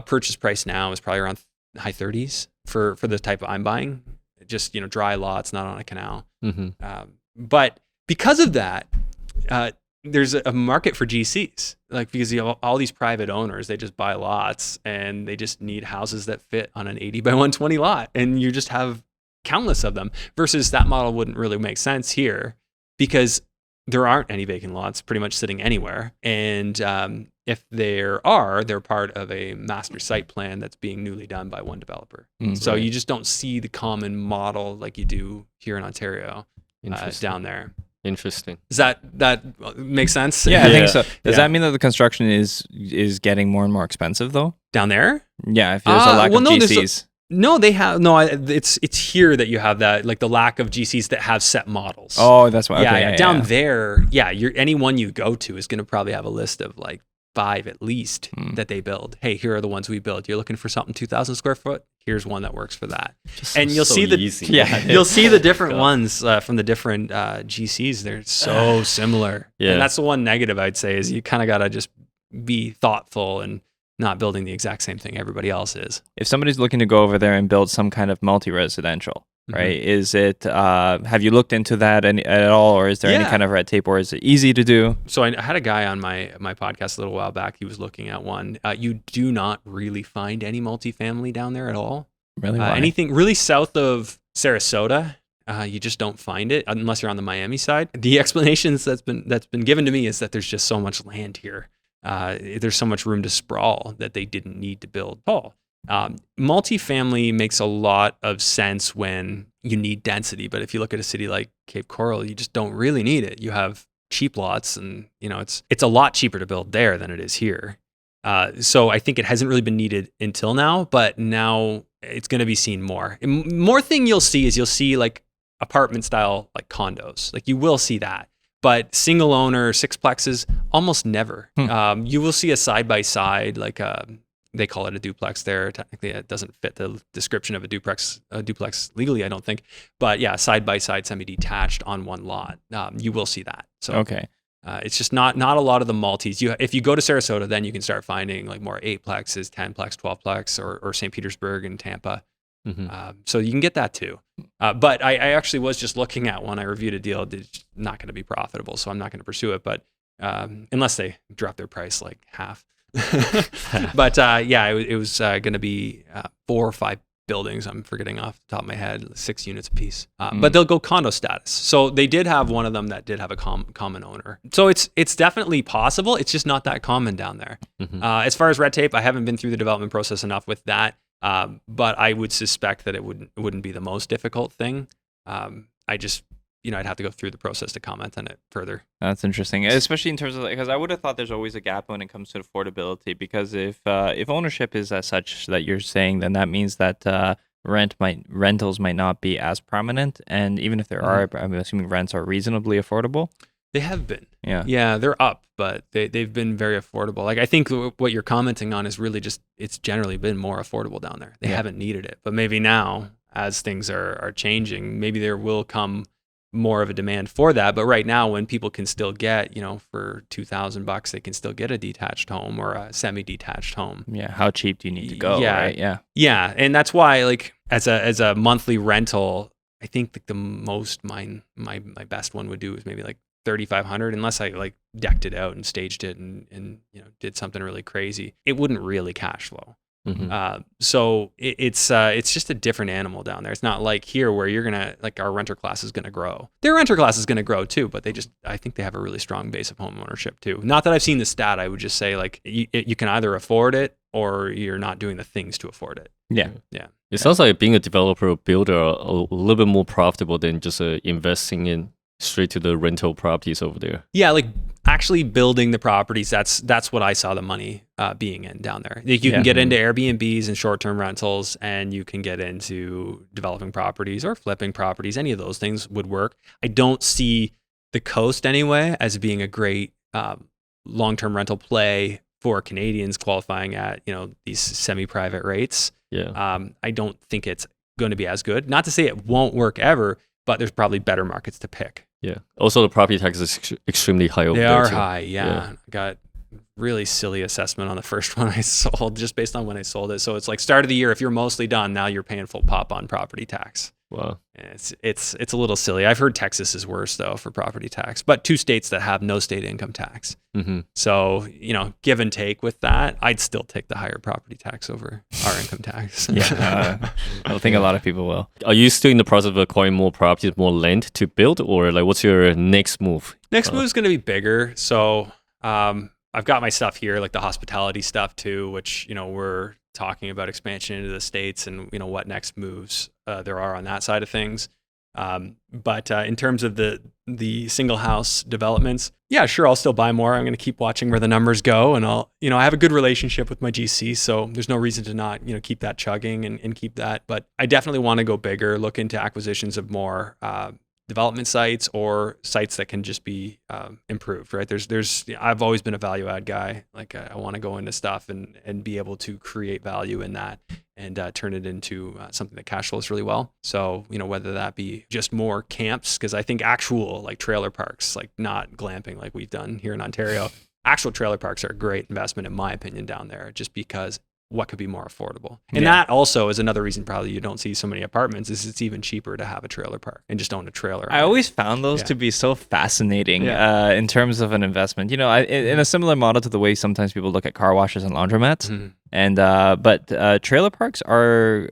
[SPEAKER 2] purchase price now is probably around high 30s for the type of I'm buying. Just, dry lots, not on a canal. But because of that, there's a market for GCs, like because you have all these private owners, they just buy lots and they just need houses that fit on an 80 by 120 lot. And you just have countless of them, versus that model wouldn't really make sense here because there aren't any vacant lots pretty much sitting anywhere. And if there are, they're part of a master site plan that's being newly done by one developer. So you just don't see the common model like you do here in Ontario down there.
[SPEAKER 3] Interesting.
[SPEAKER 2] Does that make sense?
[SPEAKER 1] Yeah, I think so. Does that mean that the construction is getting more and more expensive though?
[SPEAKER 2] Down there?
[SPEAKER 1] Yeah, if there's a lack of GCs.
[SPEAKER 2] No, they have it's here that you have that, like the lack of GCs that have set models.
[SPEAKER 1] Oh, that's why. Okay,
[SPEAKER 2] down there, any one you go to is going to probably have a list of like 5 at least that they build. Hey, here are the ones we build. You're looking for something 2,000 square foot. Here's one that works for that. And you'll see you'll see the different ones from the different GCs. They're so similar. Yeah. And that's the one negative I'd say is you kind of got to just be thoughtful and not building the exact same thing everybody else is.
[SPEAKER 1] If somebody's looking to go over there and build some kind of multi-residential, right? Is it, have you looked into that at all, or is there any kind of red tape, or is it easy to do?
[SPEAKER 2] So I had a guy on my podcast a little while back. He was looking at one. You do not really find any multifamily down there at all.
[SPEAKER 1] Really? Why?
[SPEAKER 2] Anything really south of Sarasota, you just don't find it unless you're on the Miami side. The explanations that's been given to me is that there's just so much land here. There's so much room to sprawl that they didn't need to build tall. Multifamily makes a lot of sense when you need density, but if you look at a city like Cape Coral, you just don't really need it. You have cheap lots, and it's a lot cheaper to build there than it is here. So I think it hasn't really been needed until now, but now it's going to be seen more. And more thing you'll see like apartment style, like condos. Like you will see that. But single owner sixplexes, almost never. You will see a side by side, like they call it a duplex there. Technically, it doesn't fit the description of a duplex legally, I don't think. But yeah, side by side, semi-detached on one lot. You will see that. So
[SPEAKER 1] okay.
[SPEAKER 2] It's just not a lot of the multis. If you go to Sarasota, then you can start finding like more 8plexes, 10plex, 12plex, or St. Petersburg and Tampa. So you can get that too. But I actually was just looking at one. I reviewed a deal. It's not going to be profitable, so I'm not going to pursue it. But unless they drop their price like half. But it was going to be 4 or 5 buildings. I'm forgetting off the top of my head, 6 units a piece. But they'll go condo status. So they did have one of them that did have a common owner. So it's definitely possible. It's just not that common down there. As far as red tape, I haven't been through the development process enough with that. But I would suspect that it wouldn't be the most difficult thing. I just, I'd have to go through the process to comment on it further.
[SPEAKER 1] That's interesting, especially in terms of because I would have thought there's always a gap when it comes to affordability. Because if ownership is as such that you're saying, then that means that rentals might not be as prominent, and even if there are, I'm assuming rents are reasonably affordable.
[SPEAKER 2] They have been.
[SPEAKER 1] Yeah,
[SPEAKER 2] they're up, but they've been very affordable. Like I think what you're commenting on is really just it's generally been more affordable down there. They haven't needed it, but maybe now as things are changing, maybe there will come more of a demand for that. But right now, when people can still get, for $2,000, they can still get a detached home or a semi-detached home.
[SPEAKER 1] Yeah, how cheap do you need to go? Right?
[SPEAKER 2] Yeah, and that's why like as a monthly rental, I think like the most my best one would do is maybe like $3,500, unless I like decked it out and staged it and did something really crazy. It wouldn't really cash flow. So it's just a different animal down there. It's not like here where you're gonna like our renter class is gonna grow. Their renter class is gonna grow too, but I think they have a really strong base of home ownership too. Not that I've seen the stat. I would just say like you can either afford it or you're not doing the things to afford it.
[SPEAKER 1] Yeah.
[SPEAKER 3] It sounds like being a developer or builder are a little bit more profitable than just investing in straight to the rental properties over there.
[SPEAKER 2] Yeah, like actually building the properties, that's what I saw the money being in down there. Like you can get into Airbnbs and short-term rentals, and you can get into developing properties or flipping properties. Any of those things would work. I don't see the coast anyway as being a great long-term rental play for Canadians qualifying at these semi-private rates. I don't think it's going to be as good. Not to say it won't work ever, but there's probably better markets to pick.
[SPEAKER 3] Yeah. Also, the property tax is extremely high over there.
[SPEAKER 2] They are
[SPEAKER 3] too.
[SPEAKER 2] high, yeah. I got really silly assessment on the first one I sold just based on when I sold it. So it's like start of the year, if you're mostly done, now you're paying full pop on property tax.
[SPEAKER 3] Wow.
[SPEAKER 2] And it's a little silly. I've heard Texas is worse though for property tax, but 2 states that have no state income tax. So, give and take with that, I'd still take the higher property tax over our income tax.
[SPEAKER 1] I don't think a lot of people will.
[SPEAKER 3] Are you still in the process of acquiring more properties, more land to build, or like what's your next move?
[SPEAKER 2] Next move is going to be bigger. So I've got my stuff here, like the hospitality stuff too, which, we're talking about expansion into the States and, what next moves there are on that side of things. But in terms of the single house developments, yeah, sure, I'll still buy more. I'm going to keep watching where the numbers go, and I have a good relationship with my GC, so there's no reason to not, keep that chugging and keep that. But I definitely want to go bigger, look into acquisitions of more development sites or sites that can just be improved, right? I've always been a value add guy. Like I want to go into stuff and be able to create value in that and turn it into something that cash flows really well. So, whether that be just more camps, because I think actual like trailer parks, like not glamping like we've done here in Ontario, actual trailer parks are a great investment in my opinion down there, just because what could be more affordable. And that also is another reason probably you don't see so many apartments is it's even cheaper to have a trailer park and just own a trailer.
[SPEAKER 1] I always found those to be so fascinating in terms of an investment. In a similar model to the way sometimes people look at car washes and laundromats. And but trailer parks are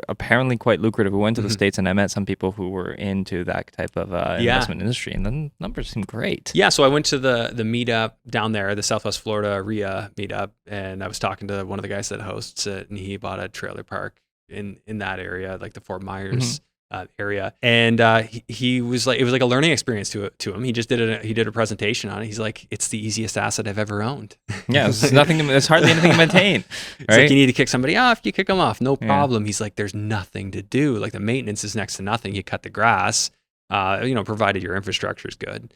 [SPEAKER 1] apparently quite lucrative. We went to the States and I met some people who were into that type of investment industry, and the numbers seem great.
[SPEAKER 2] Yeah, so I went to the meetup down there, the Southwest Florida RIA meetup, and I was talking to one of the guys that hosts it, and he bought a trailer park in that area, like the Fort Myers area, and he was like, it was like a learning experience to him. He just did a presentation on it. He's like, it's the easiest asset I've ever owned. Yeah,
[SPEAKER 1] it's hardly anything to maintain.
[SPEAKER 2] It's like you need to kick somebody off, you kick them off, no problem. He's like, there's nothing to do. Like the maintenance is next to nothing. You cut the grass, provided your infrastructure is good.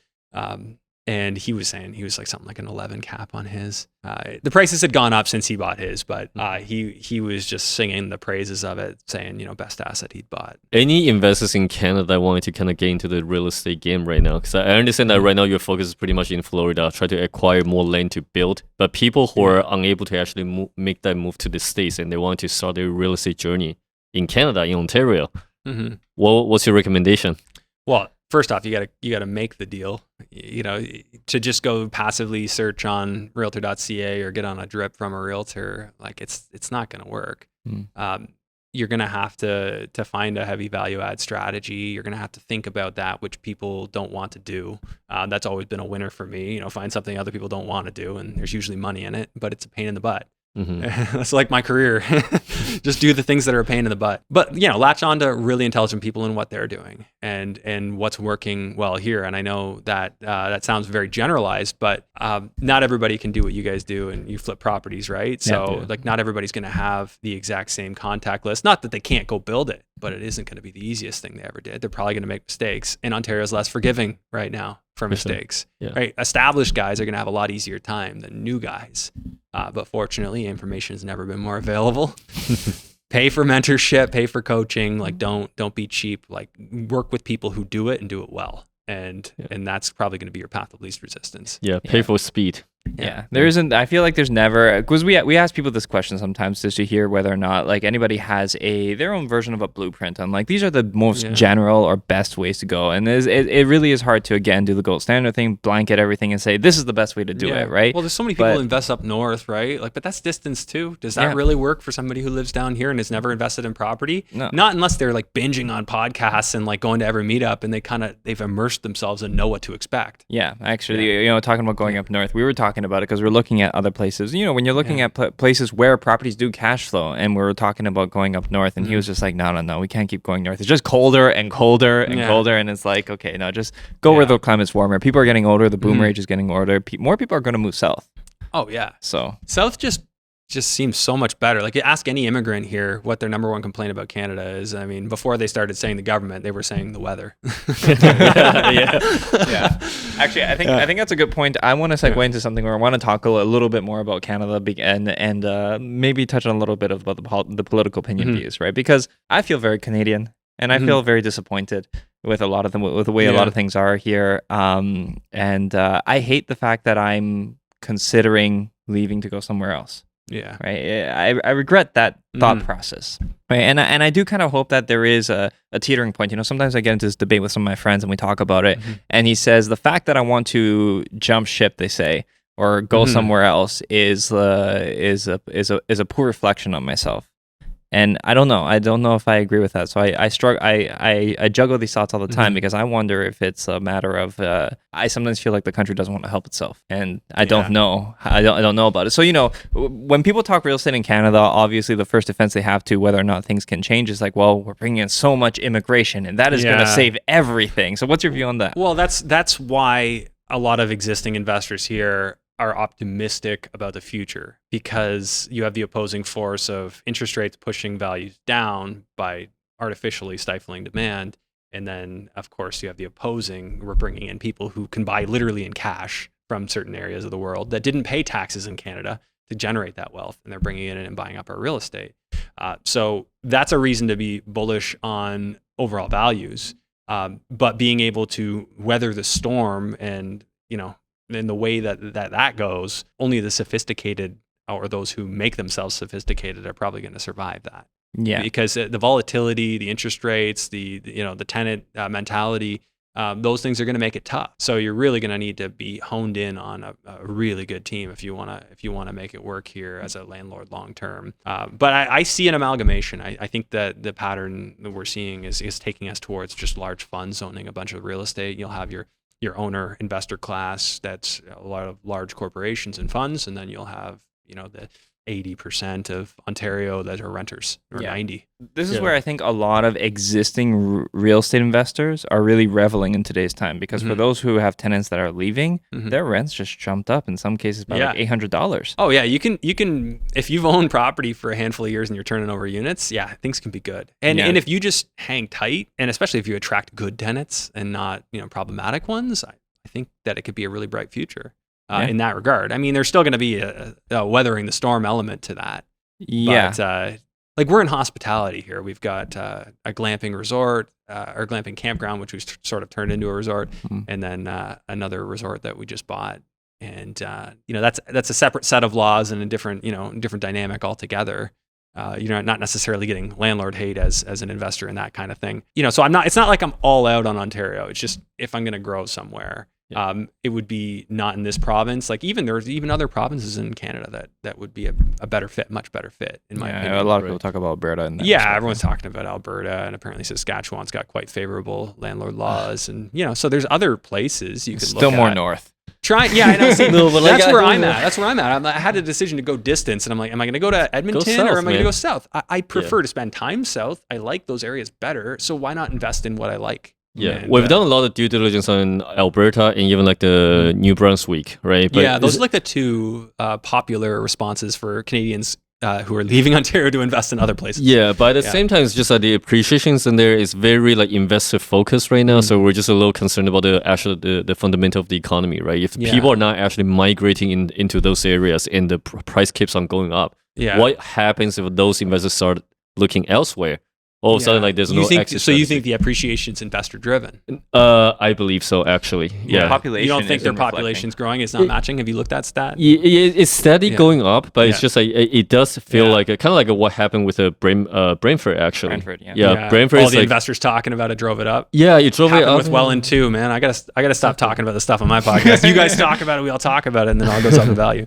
[SPEAKER 2] And he was saying he was like something like an 11 cap on his. The prices had gone up since he bought his, but he was just singing the praises of it, saying, best asset he'd bought.
[SPEAKER 3] Any investors in Canada that wanted to kind of get into the real estate game right now? Because I understand that right now your focus is pretty much in Florida, try to acquire more land to build. But people who are unable to actually make that move to the States and they want to start their real estate journey, in Canada, in Ontario.
[SPEAKER 2] Mm-hmm.
[SPEAKER 3] What's your recommendation?
[SPEAKER 2] Well, first off, you gotta make the deal. To just go passively search on realtor.ca or get on a drip from a realtor, like it's not gonna work. You're gonna have to find a heavy value add strategy. You're gonna have to think about that, which people don't want to do. That's always been a winner for me. Find something other people don't want to do, and there's usually money in it, but it's a pain in the butt. That's like my career. Just do the things that are a pain in the butt. But latch on to really intelligent people and what they're doing and what's working well here. And I know that that sounds very generalized, but not everybody can do what you guys do, and you flip properties, right? So not everybody's going to have the exact same contact list. Not that they can't go build it, but it isn't going to be the easiest thing they ever did. They're probably going to make mistakes, and Ontario's less forgiving right now for mistakes. Right? Established guys are going to have a lot easier time than new guys. But fortunately, information has never been more available. Pay for mentorship, pay for coaching. Like don't be cheap. Like work with people who do it and do it well. And that's probably going to be your path of least resistance.
[SPEAKER 3] Pay for speed.
[SPEAKER 1] There isn't. I feel like there's never, because we ask people this question sometimes just to hear whether or not like anybody has their own version of a blueprint on like these are the most general or best ways to go. And it really is hard to again do the gold standard thing, blanket everything, and say this is the best way to do it, right?
[SPEAKER 2] Well, there's so many people who invest up north, right? Like, but that's distance too. Does that really work for somebody who lives down here and has never invested in property?
[SPEAKER 1] No.
[SPEAKER 2] Not unless they're like binging on podcasts and like going to every meetup and they've immersed themselves and know what to expect.
[SPEAKER 1] Yeah, actually, talking about going up north, we were talking about it because we're looking at other places. When you're looking at places where properties do cash flow, and we were talking about going up north, and he was just like, no, we can't keep going north. It's just colder and colder and colder, and it's like, okay, no, just go where the climate's warmer. People are getting older. The boom rate is getting older. More people are going to move south.
[SPEAKER 2] Oh yeah.
[SPEAKER 1] So
[SPEAKER 2] south just seems so much better. Like, you ask any immigrant here what their number one complaint about Canada is. I mean, before they started saying the government, they were saying the weather.
[SPEAKER 1] Yeah. Actually, I think that's a good point. I want to segue into something where I want to talk a little bit more about Canada and maybe touch on a little bit about the political opinion views, right? Because I feel very Canadian, and I feel very disappointed with a lot of them, with the way a lot of things are here. And I hate the fact that I'm considering leaving to go somewhere else.
[SPEAKER 2] Yeah.
[SPEAKER 1] Right. I regret that thought process. Right. And I do kind of hope that there is a teetering point. Sometimes I get into this debate with some of my friends and we talk about it. And he says the fact that I want to jump ship, they say, or go somewhere else is a poor reflection on myself. And I don't know. I don't know if I agree with that. So I struggle. I juggle these thoughts all the time because I wonder if it's a matter of I sometimes feel like the country doesn't want to help itself, and I don't know. I don't know about it. So when people talk real estate in Canada, obviously the first defense they have to whether or not things can change is like, well, we're bringing in so much immigration, and that is going to save everything. So what's your view on that?
[SPEAKER 2] Well, that's why a lot of existing investors here are optimistic about the future, because you have the opposing force of interest rates pushing values down by artificially stifling demand. And then, of course, you have the opposing. We're bringing in people who can buy literally in cash from certain areas of the world that didn't pay taxes in Canada to generate that wealth. And they're bringing it in and buying up our real estate. So that's a reason to be bullish on overall values. But being able to weather the storm and, in the way that goes, only the sophisticated or those who make themselves sophisticated are probably going to survive that.
[SPEAKER 1] Yeah.
[SPEAKER 2] Because the volatility, the interest rates, the tenant mentality, those things are going to make it tough. So you're really going to need to be honed in on a really good team if you want to make it work here as a landlord long term. But I see an amalgamation. I think that the pattern that we're seeing is taking us towards just large funds owning a bunch of real estate. You'll have your owner investor class that's a lot of large corporations and funds, and then you'll have the 80% of Ontario that are renters, or 90.
[SPEAKER 1] This is where I think a lot of existing real estate investors are really reveling in today's time, because for those who have tenants that are leaving, their rents just jumped up in some cases by like $800.
[SPEAKER 2] Oh yeah, you can if you've owned property for a handful of years and you're turning over units, things can be good. And if you just hang tight, and especially if you attract good tenants and not problematic ones, I think that it could be a really bright future. In that regard. I mean, there's still going to be a weathering the storm element to that.
[SPEAKER 1] Yeah.
[SPEAKER 2] But, like, we're in hospitality here. We've got a glamping resort, or glamping campground, which we've sort of turned into a resort, and then another resort that we just bought. And, that's a separate set of laws and a different dynamic altogether. You're not necessarily getting landlord hate as an investor in that kind of thing. So it's not like I'm all out on Ontario. It's just if I'm going to grow somewhere, it would be not in this province. Like there's even other provinces in Canada that would be a better fit, much better fit in my opinion.
[SPEAKER 1] A lot of people talk about Alberta. And
[SPEAKER 2] everyone's talking about Alberta, and apparently Saskatchewan's got quite favorable landlord laws, and so there's other places you could look at.
[SPEAKER 1] Still more north.
[SPEAKER 2] I know. See, that's where I'm at. I had a decision to go distance, and I'm like, am I going to go to Edmonton
[SPEAKER 3] south,
[SPEAKER 2] or am I going to
[SPEAKER 3] man.
[SPEAKER 2] go south? I prefer to spend time south. I like those areas better, so why not invest in what I like?
[SPEAKER 3] Yeah,
[SPEAKER 2] And,
[SPEAKER 3] we've done a lot of due diligence on Alberta and even like the New Brunswick, right? But
[SPEAKER 2] those are like the two popular responses for Canadians who are leaving Ontario to invest in other places.
[SPEAKER 3] Yeah, but at the same time, it's just like the appreciations in there is very like investor focused right now. So we're just a little concerned about the fundamental of the economy, right? If people are not actually migrating into those areas and the price keeps on going up, what happens if those investors start looking elsewhere? All of a sudden, like there's no exit.
[SPEAKER 2] So you think the appreciation's investor driven?
[SPEAKER 3] I believe so, actually. Yeah.
[SPEAKER 1] Population.
[SPEAKER 2] You don't think their population's growing? It's not matching? Have you looked at stat?
[SPEAKER 3] It's steady going up, but it's just like it does feel like kind of like what happened with Brantford actually.
[SPEAKER 2] Brantford. All the investors talking about it drove it up.
[SPEAKER 3] Yeah, it drove it up.
[SPEAKER 2] With Welland too, man. I gotta stop talking about this stuff on my podcast. You guys talk about it, we all talk about it, and then it all goes up in value.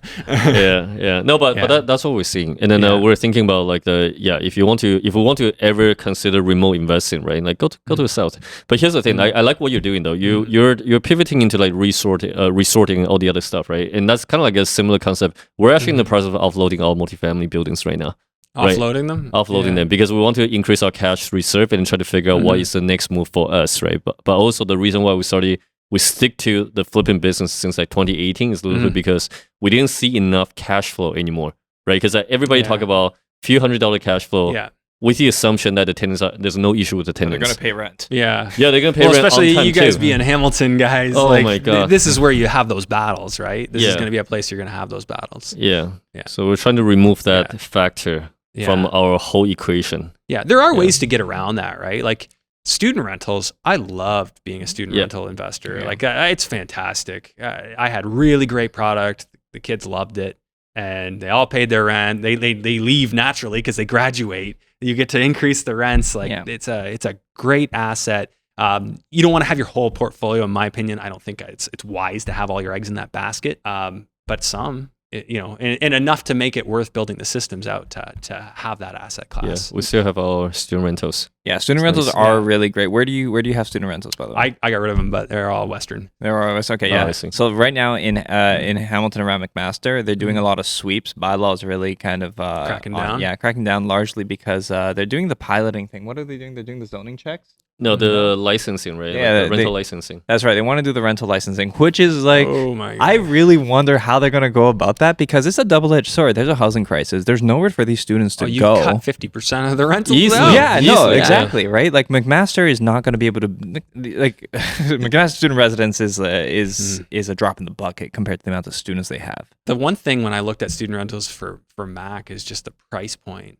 [SPEAKER 3] No, but that's what we're seeing, and then we're thinking about like if we want to ever consider remote investing, right? Like go to the south. But here's the thing, I like what you're doing though. You're pivoting into like resorting all the other stuff, right? And that's kind of like a similar concept. We're actually in the process of offloading our multifamily buildings right now.
[SPEAKER 2] Offloading them?
[SPEAKER 3] Offloading them because we want to increase our cash reserve and try to figure out what is the next move for us, right? But also the reason why we stick to the flipping business since like 2018 is a little bit because we didn't see enough cash flow anymore, right? Because everybody talk about few $100 cash flow with the assumption that the tenants there's no issue with the tenants.
[SPEAKER 1] They're going to pay rent.
[SPEAKER 2] Yeah,
[SPEAKER 3] they're going to pay rent
[SPEAKER 2] especially
[SPEAKER 3] on time
[SPEAKER 2] you guys
[SPEAKER 3] too.
[SPEAKER 2] being Hamilton guys.
[SPEAKER 3] Oh my God.
[SPEAKER 2] This is where you have those battles, right? This is going to be a place you're going to have those battles.
[SPEAKER 3] Yeah. So we're trying to remove that factor from our whole equation.
[SPEAKER 2] Yeah, there are ways to get around that, right? Like student rentals, I loved being a student rental investor. Like it's fantastic. I had really great product. The kids loved it, and they all paid their rent. They leave naturally because they graduate. You get to increase the rents. Like it's a great asset. You don't want to have your whole portfolio, in my opinion. I don't think it's wise to have all your eggs in that basket. But some. And enough to make it worth building the systems out to have that asset class.
[SPEAKER 3] Yeah, we still have our student rentals.
[SPEAKER 1] Yeah, student rentals are really great. Where do you have student rentals, by the way?
[SPEAKER 2] I got rid of them, but they're all Western.
[SPEAKER 1] They're all Western. Okay, yeah. So right now in Hamilton around McMaster, they're doing a lot of sweeps. Bylaws really kind of
[SPEAKER 2] cracking down.
[SPEAKER 1] Cracking down largely because they're doing the piloting thing. What are they doing? They're doing the zoning checks.
[SPEAKER 3] No, the licensing, right?
[SPEAKER 1] Yeah,
[SPEAKER 3] like the rental licensing.
[SPEAKER 1] That's right. They want to do the rental licensing, which is like,
[SPEAKER 2] oh my God.
[SPEAKER 1] I really wonder how they're going to go about that because it's a double-edged sword. There's a housing crisis. There's nowhere for these students to go.
[SPEAKER 2] You cut 50% of the rentals
[SPEAKER 3] Easily.
[SPEAKER 2] out.
[SPEAKER 1] Yeah, no, exactly, right? Like McMaster is not going to be able to, like, McMaster student residence is a drop in the bucket compared to the amount of students they have.
[SPEAKER 2] The one thing when I looked at student rentals for Mac is just the price point.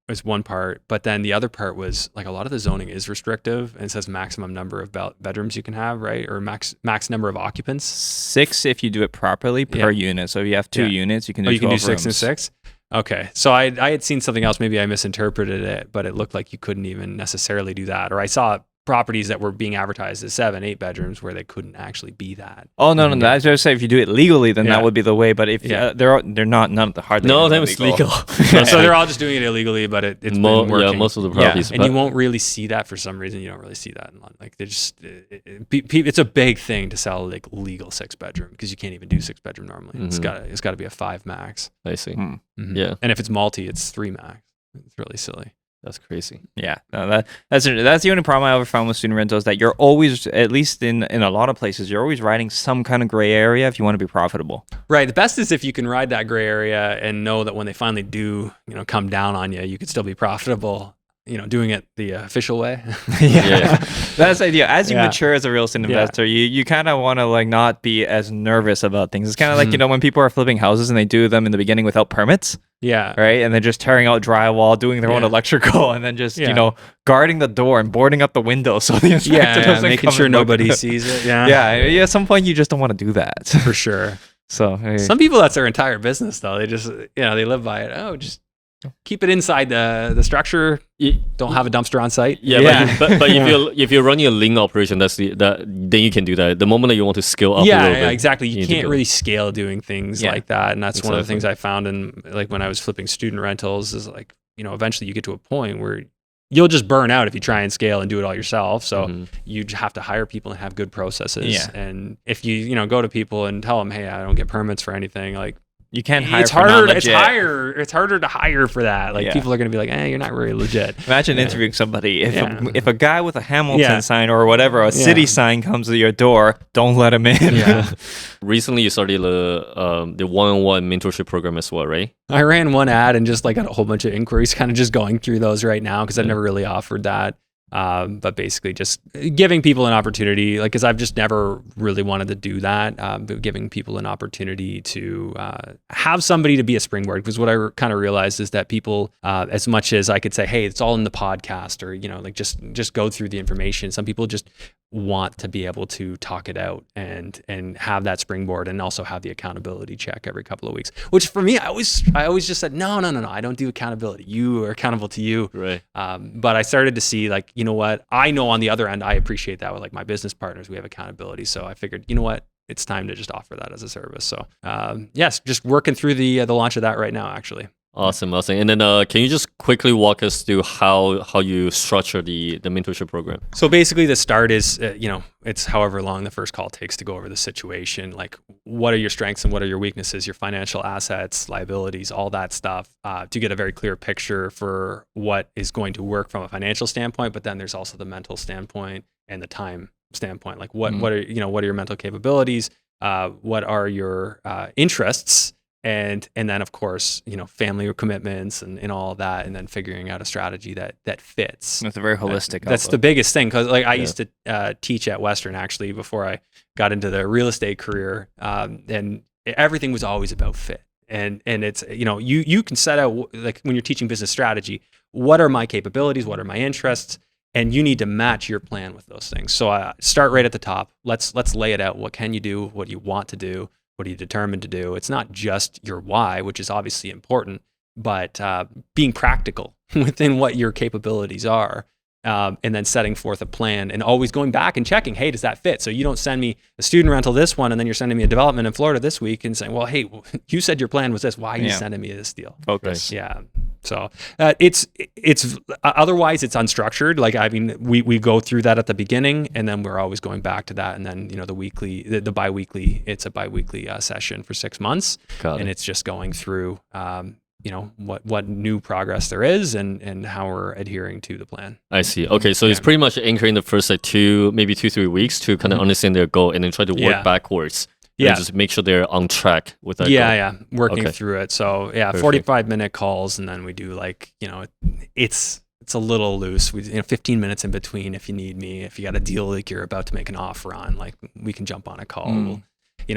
[SPEAKER 2] Was one part, but then the other part was like a lot of the zoning is restrictive and it says maximum number of bedrooms you can have, right? Or max number of occupants.
[SPEAKER 1] 6 if you do it properly per unit. So if you have 2 units, you can do 12
[SPEAKER 2] do 6
[SPEAKER 1] rooms.
[SPEAKER 2] and 6. Okay, so I had seen something else. Maybe I misinterpreted it, but it looked like you couldn't even necessarily do that. Or I saw properties that were being advertised as 7, 8 bedrooms where they couldn't actually be that.
[SPEAKER 1] Oh no! I was going to say if you do it legally, then that would be the way. But if they're not, none of the hardly.
[SPEAKER 3] No, that was legal.
[SPEAKER 2] So they're all just doing it illegally, but it's been working.
[SPEAKER 3] Yeah, most of the properties.
[SPEAKER 2] And you won't really see that for some reason. You don't really see that in London. Like they just, it's a big thing to sell like legal 6-bedroom because you can't even do 6-bedroom normally. Mm-hmm. It's got to be a 5 max.
[SPEAKER 3] I see.
[SPEAKER 2] Mm-hmm.
[SPEAKER 3] Yeah.
[SPEAKER 2] And if it's multi, it's 3 max. It's really silly.
[SPEAKER 3] That's crazy.
[SPEAKER 1] Yeah, no, that's the only problem I ever found with student rentals, that you're always, at least in a lot of places, you're always riding some kind of gray area if you want to be profitable.
[SPEAKER 2] Right. The best is if you can ride that gray area and know that when they finally do, come down on you, you could still be profitable. Doing it the official way.
[SPEAKER 1] That's the idea. As you mature as a real estate investor, you kind of want to like not be as nervous about things. It's kind of like, when people are flipping houses and they do them in the beginning without permits.
[SPEAKER 2] Yeah.
[SPEAKER 1] Right. And they're just tearing out drywall, doing their own electrical, and then just, guarding the door and boarding up the window so the inspector doesn't
[SPEAKER 2] making sure nobody sees it. Yeah.
[SPEAKER 1] At some point, you just don't want to do that.
[SPEAKER 2] For sure.
[SPEAKER 1] So
[SPEAKER 2] some people, that's their entire business, though. They just, they live by it. Oh, just keep it inside the structure. Don't have a dumpster on site.
[SPEAKER 3] Yeah. But if you're running a lean operation, then you can do that. The moment that you want to scale up,
[SPEAKER 2] yeah, exactly. You can't really scale doing things like that, and that's one of the things I found in like when I was flipping student rentals is like, you know, eventually you get to a point where you'll just burn out if you try and scale and do it all yourself. So you have to hire people and have good processes.
[SPEAKER 1] Yeah.
[SPEAKER 2] And if you go to people and tell them, hey, I don't get permits for anything, like,
[SPEAKER 1] you can't hire.
[SPEAKER 2] It's harder. It's harder to hire for that. Like people are going to be like, you're not really legit.
[SPEAKER 1] Imagine interviewing somebody. If a guy with a Hamilton sign or whatever, a city sign comes to your door, don't let him in.
[SPEAKER 2] Yeah.
[SPEAKER 3] Recently, you started the one-on-one mentorship program as well, right?
[SPEAKER 2] I ran one ad and just like got a whole bunch of inquiries, kind of just going through those right now because I've never really offered that. But basically just giving people an opportunity, like, because I've just never really wanted to do that, but giving people an opportunity to have somebody to be a springboard. Because what I kind of realized is that people, as much as I could say, hey, it's all in the podcast, or, you know, like just go through the information, some people just want to be able to talk it out and have that springboard, and also have the accountability check every couple of weeks, which for me, I always just said, no, I don't do accountability. You are accountable to you.
[SPEAKER 3] Right.
[SPEAKER 2] But I started to see, like, you know what, I know on the other end, I appreciate that with like my business partners, we have accountability. So I figured, you know what, it's time to just offer that as a service. So yes, just working through the launch of that right now, actually.
[SPEAKER 3] Awesome. And then can you just quickly walk us through how you structure the mentorship program?
[SPEAKER 2] So basically the start is, it's however long the first call takes to go over the situation. Like, what are your strengths and what are your weaknesses, your financial assets, liabilities, all that stuff, to get a very clear picture for what is going to work from a financial standpoint. But then there's also the mental standpoint and the time standpoint. Like what are your mental capabilities? What are your interests? And then, of course, family commitments and all of that, and then figuring out a strategy that fits.
[SPEAKER 1] That's a very holistic.
[SPEAKER 2] That's the biggest thing, because I used to teach at Western, actually, before I got into the real estate career, and everything was always about fit. And it's, you can set out, like, when you're teaching business strategy, what are my capabilities, what are my interests, and you need to match your plan with those things. So start right at the top. Let's lay it out. What can you do? What do you want to do? What are you determined to do? It's not just your why, which is obviously important, but being practical within what your capabilities are, and then setting forth a plan, and always going back and checking, hey, does that fit? So you don't send me a student rental this one, and then you're sending me a development in Florida this week and saying, well, hey, you said your plan was this. Why are you sending me this deal?
[SPEAKER 1] Focus.
[SPEAKER 2] Yeah. So it's otherwise it's unstructured. Like, I mean, we go through that at the beginning, and then we're always going back to that. And then, the biweekly, it's a biweekly session for 6 months. And it's just going through, what new progress there is and how we're adhering to the plan.
[SPEAKER 3] I see. Okay. So it's pretty much anchoring the first 2-3 weeks to kind of understand their goal, and then try to work backwards. Yeah. Just make sure they're on track with that goal.
[SPEAKER 2] Yeah. Working through it. So 45-minute calls, and then we do, like, it's a little loose. We 15 minutes in between if you need me. If you got a deal like you're about to make an offer on, like, we can jump on a call.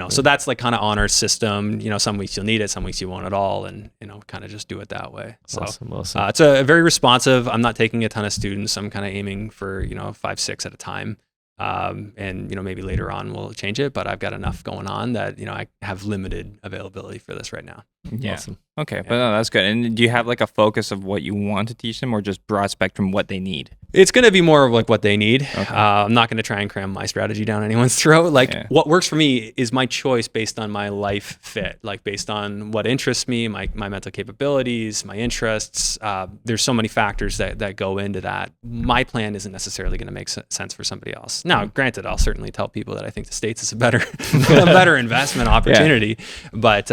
[SPEAKER 2] So that's like kind of on our system. Some weeks you'll need it, some weeks you won't at all, and kind of just do it that way. So
[SPEAKER 3] awesome.
[SPEAKER 2] It's a very responsive. I'm not taking a ton of students. I'm kind of aiming for 5-6 at a time. And maybe later on we'll change it, but I've got enough going on that I have limited availability for this right now.
[SPEAKER 1] Yeah. Awesome. Okay, but no, that's good. And do you have like a focus of what you want to teach them, or just broad spectrum what they need?
[SPEAKER 2] It's going to be more of like what they need. Okay. I'm not going to try and cram my strategy down anyone's throat. Like, what works for me is my choice based on my life fit, like based on what interests me, my mental capabilities, my interests. There's so many factors that go into that. My plan isn't necessarily going to make sense for somebody else. Now, granted, I'll certainly tell people that I think the States is a better investment opportunity, but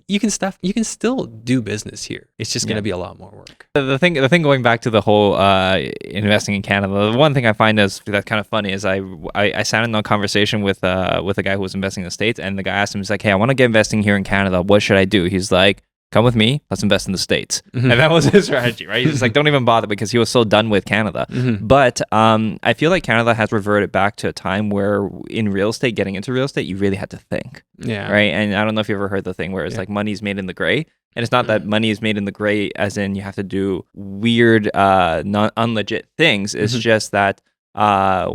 [SPEAKER 2] you can still do business here. It's just going to be a lot more work.
[SPEAKER 1] The thing going back to the whole investing in Canada, the one thing I find that's kind of funny is I sat in a conversation with a guy who was investing in the States, and the guy asked him, he's like, hey, I want to get investing here in Canada. What should I do? He's like, come with me, let's invest in the States. And that was his strategy, right? He's like, don't even bother, because he was so done with Canada. But I feel like Canada has reverted back to a time where in real estate, getting into real estate, you really had to think. Yeah. Right? And I don't know if you ever heard the thing where it's like money's made in the gray. And it's not that money is made in the gray as in you have to do weird, unlegit things. It's just that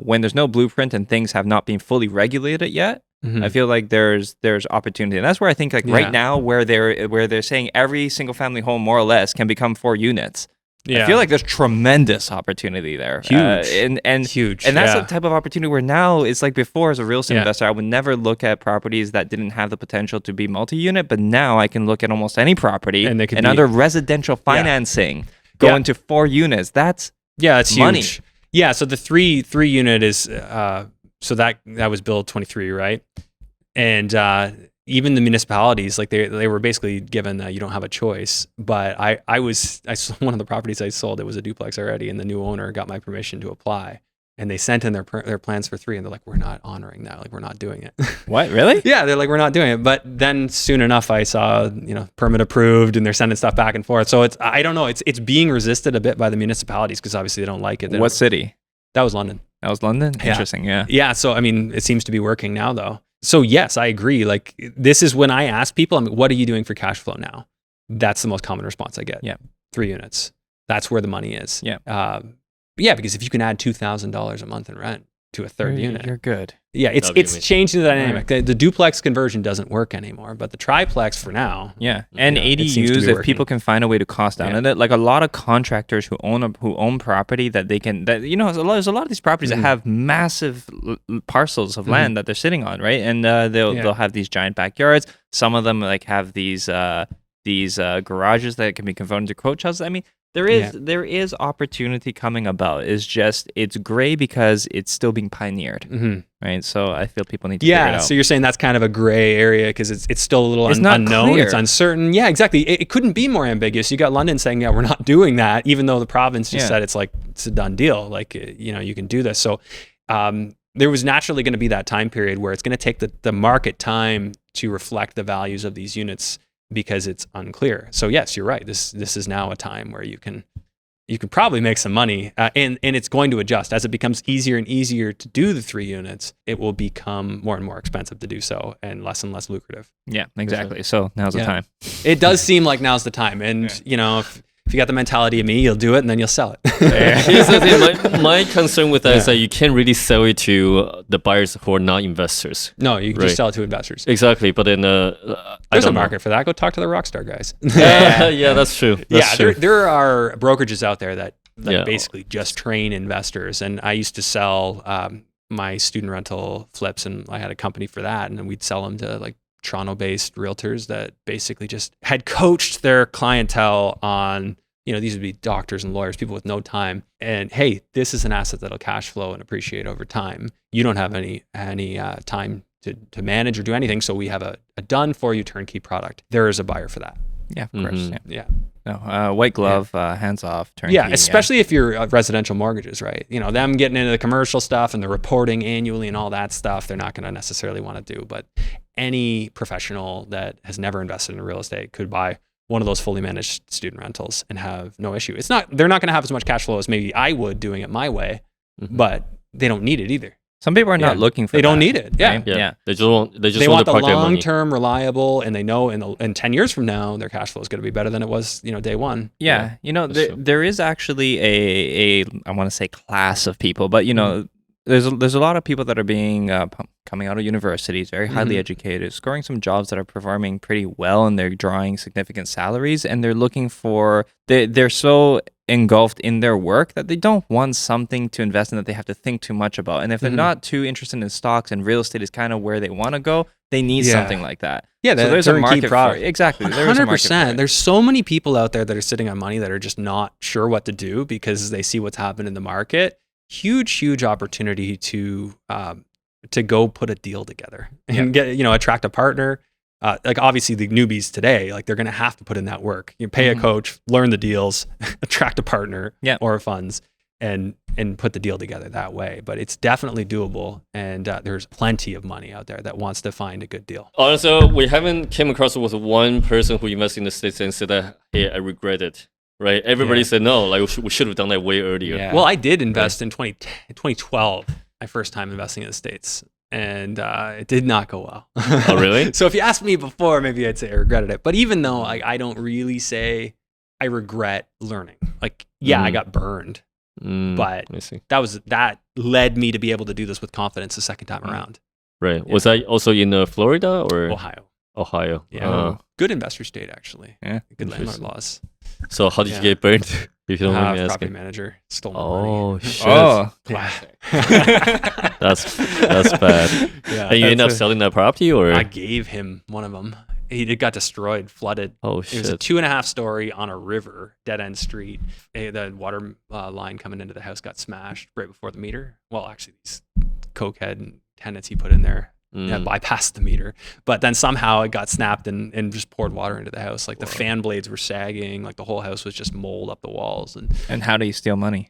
[SPEAKER 1] when there's no blueprint and things have not been fully regulated yet, I feel like there's opportunity, and that's where I think like right now where they're saying every single family home more or less can become 4 units. I feel like there's tremendous opportunity there.
[SPEAKER 2] Huge.
[SPEAKER 1] And
[SPEAKER 2] Huge.
[SPEAKER 1] And that's the type of opportunity where now it's like before as a real estate investor, I would never look at properties that didn't have the potential to be multi-unit, but now I can look at almost any property and under residential financing go into 4 units. That's money.
[SPEAKER 2] Huge. Yeah, so the 3 unit is so that was Bill 23, right? And even the municipalities, like they were basically given you don't have a choice. But I sold one of the properties I sold. It was a duplex already, and the new owner got my permission to apply, and they sent in their plans for 3, and they're like, we're not honoring that. Like, we're not doing it.
[SPEAKER 1] What, really?
[SPEAKER 2] Yeah, they're like, we're not doing it. But then soon enough, I saw permit approved, and they're sending stuff back and forth. So I don't know. It's being resisted a bit by the municipalities because obviously they don't like it.
[SPEAKER 1] What city?
[SPEAKER 2] That was London.
[SPEAKER 1] That was London? Interesting, yeah.
[SPEAKER 2] Yeah, so I mean, it seems to be working now though. So yes, I agree. Like, this is when I ask people, what are you doing for cash flow now? That's the most common response I get.
[SPEAKER 1] Yeah.
[SPEAKER 2] 3 units. That's where the money is.
[SPEAKER 1] Yeah.
[SPEAKER 2] Because if you can add $2,000 a month in rent to a third unit.
[SPEAKER 1] You're good.
[SPEAKER 2] Yeah, it's changing the dynamic. Right. The duplex conversion doesn't work anymore, but the triplex for now.
[SPEAKER 1] Yeah, and ADUs, if people can find a way to cost down on it, like a lot of contractors who own property that they can, there's a lot of these properties that have massive parcels of land that they're sitting on, right? And they'll have these giant backyards. Some of them like have these garages that can be converted to coach houses. I mean, there is opportunity coming about. It's gray because it's still being pioneered, right? So I feel people need to figure it out.
[SPEAKER 2] So you're saying that's kind of a gray area because it's still a little unknown.
[SPEAKER 1] Clear.
[SPEAKER 2] It's uncertain. Yeah, exactly. It couldn't be more ambiguous. You got London saying, we're not doing that, even though the province just said it's a done deal. Like, you can do this. So there was naturally going to be that time period where it's going to take the market time to reflect the values of these units, because it's unclear. So yes, you're right. This is now a time where you can probably make some money, and it's going to adjust as it becomes easier and easier to do the 3 units. It will become more and more expensive to do so, and less lucrative.
[SPEAKER 1] Yeah, exactly. So now's the time.
[SPEAKER 2] It does seem like now's the time, and if you got the mentality of me, you'll do it and then you'll sell it.
[SPEAKER 3] Here's the thing. My concern with that is that you can't really sell it to the buyers who are not investors.
[SPEAKER 2] No, you can just sell it to investors.
[SPEAKER 3] Exactly, but then
[SPEAKER 2] there's a market for that. Go talk to the Rockstar guys.
[SPEAKER 3] Yeah, that's true.
[SPEAKER 2] There are brokerages out there that basically just train investors. And I used to sell my student rental flips, and I had a company for that, and then we'd sell them to like Toronto-based realtors that basically just had coached their clientele on, these would be doctors and lawyers, people with no time. And hey, this is an asset that'll cash flow and appreciate over time. You don't have any time to manage or do anything, so we have a done for you turnkey product. There is a buyer for that.
[SPEAKER 1] Yeah, of course.
[SPEAKER 2] Yeah.
[SPEAKER 1] No, white glove, hands off, turnkey.
[SPEAKER 2] Yeah, especially if you're residential mortgages, right? Them getting into the commercial stuff and the reporting annually and all that stuff, they're not going to necessarily want to do. But any professional that has never invested in real estate could buy one of those fully managed student rentals and have no issue. They're not going to have as much cash flow as maybe I would doing it my way, but they don't need it either.
[SPEAKER 1] Some people are not looking for
[SPEAKER 2] They don't need it. Yeah.
[SPEAKER 1] Right? Yeah.
[SPEAKER 3] They want
[SPEAKER 2] the long-term, reliable, and they know in 10 years from now, their cash flow is going to be better than it was, day one.
[SPEAKER 1] Yeah. There is actually a I want to say class of people, but there's a lot of people that are being coming out of universities, very highly educated, scoring some jobs that are performing pretty well, and they're drawing significant salaries, and they're looking for they're so engulfed in their work that they don't want something to invest in that they have to think too much about. And if they're not too interested in stocks, and real estate is kind of where they want to go, they need something like that.
[SPEAKER 2] Yeah,
[SPEAKER 1] so there's a market
[SPEAKER 2] product.
[SPEAKER 1] for it. Exactly.
[SPEAKER 2] 100%. There's so many people out there that are sitting on money that are just not sure what to do because they see what's happened in the market. Huge opportunity to go put a deal together and get attract a partner. Like obviously the newbies today, like they're going to have to put in that work. You pay a coach, learn the deals, attract a partner or funds, and put the deal together that way. But it's definitely doable, and there's plenty of money out there that wants to find a good deal.
[SPEAKER 3] Also, we haven't came across with one person who invested in the States and said that, hey, I regret it. Right? Everybody said no, like we should have done that way earlier.
[SPEAKER 2] Yeah. Well, I did invest in 2012, my first time investing in the States, and it did not go well.
[SPEAKER 3] Oh, really?
[SPEAKER 2] So if you asked me before, maybe I'd say I regretted it. But even though I don't really say I regret learning, like, I got burned, but that led me to be able to do this with confidence the second time around.
[SPEAKER 3] Right. Was that also in Florida or
[SPEAKER 2] Ohio.
[SPEAKER 3] Ohio?
[SPEAKER 2] Yeah. Good investor state, actually.
[SPEAKER 1] Yeah.
[SPEAKER 2] Good landlord laws.
[SPEAKER 3] So how did you get burned? If you don't mind me
[SPEAKER 2] Property
[SPEAKER 3] asking.
[SPEAKER 2] manager stole my money.
[SPEAKER 3] Shit.
[SPEAKER 1] Oh,
[SPEAKER 3] That's bad.
[SPEAKER 2] Yeah.
[SPEAKER 3] And you end up selling that property, or?
[SPEAKER 2] I gave him one of them. It got destroyed, flooded.
[SPEAKER 3] Oh
[SPEAKER 2] It was a
[SPEAKER 3] shit.
[SPEAKER 2] 2.5 story on a river, dead end street. The water line coming into the house got smashed right before the meter. Well, actually, these cokehead tenants he put in there had bypassed the meter. But then somehow it got snapped and just poured water into the house. Like the fan blades were sagging. Like the whole house was just mold up the walls.
[SPEAKER 1] and how do you steal money?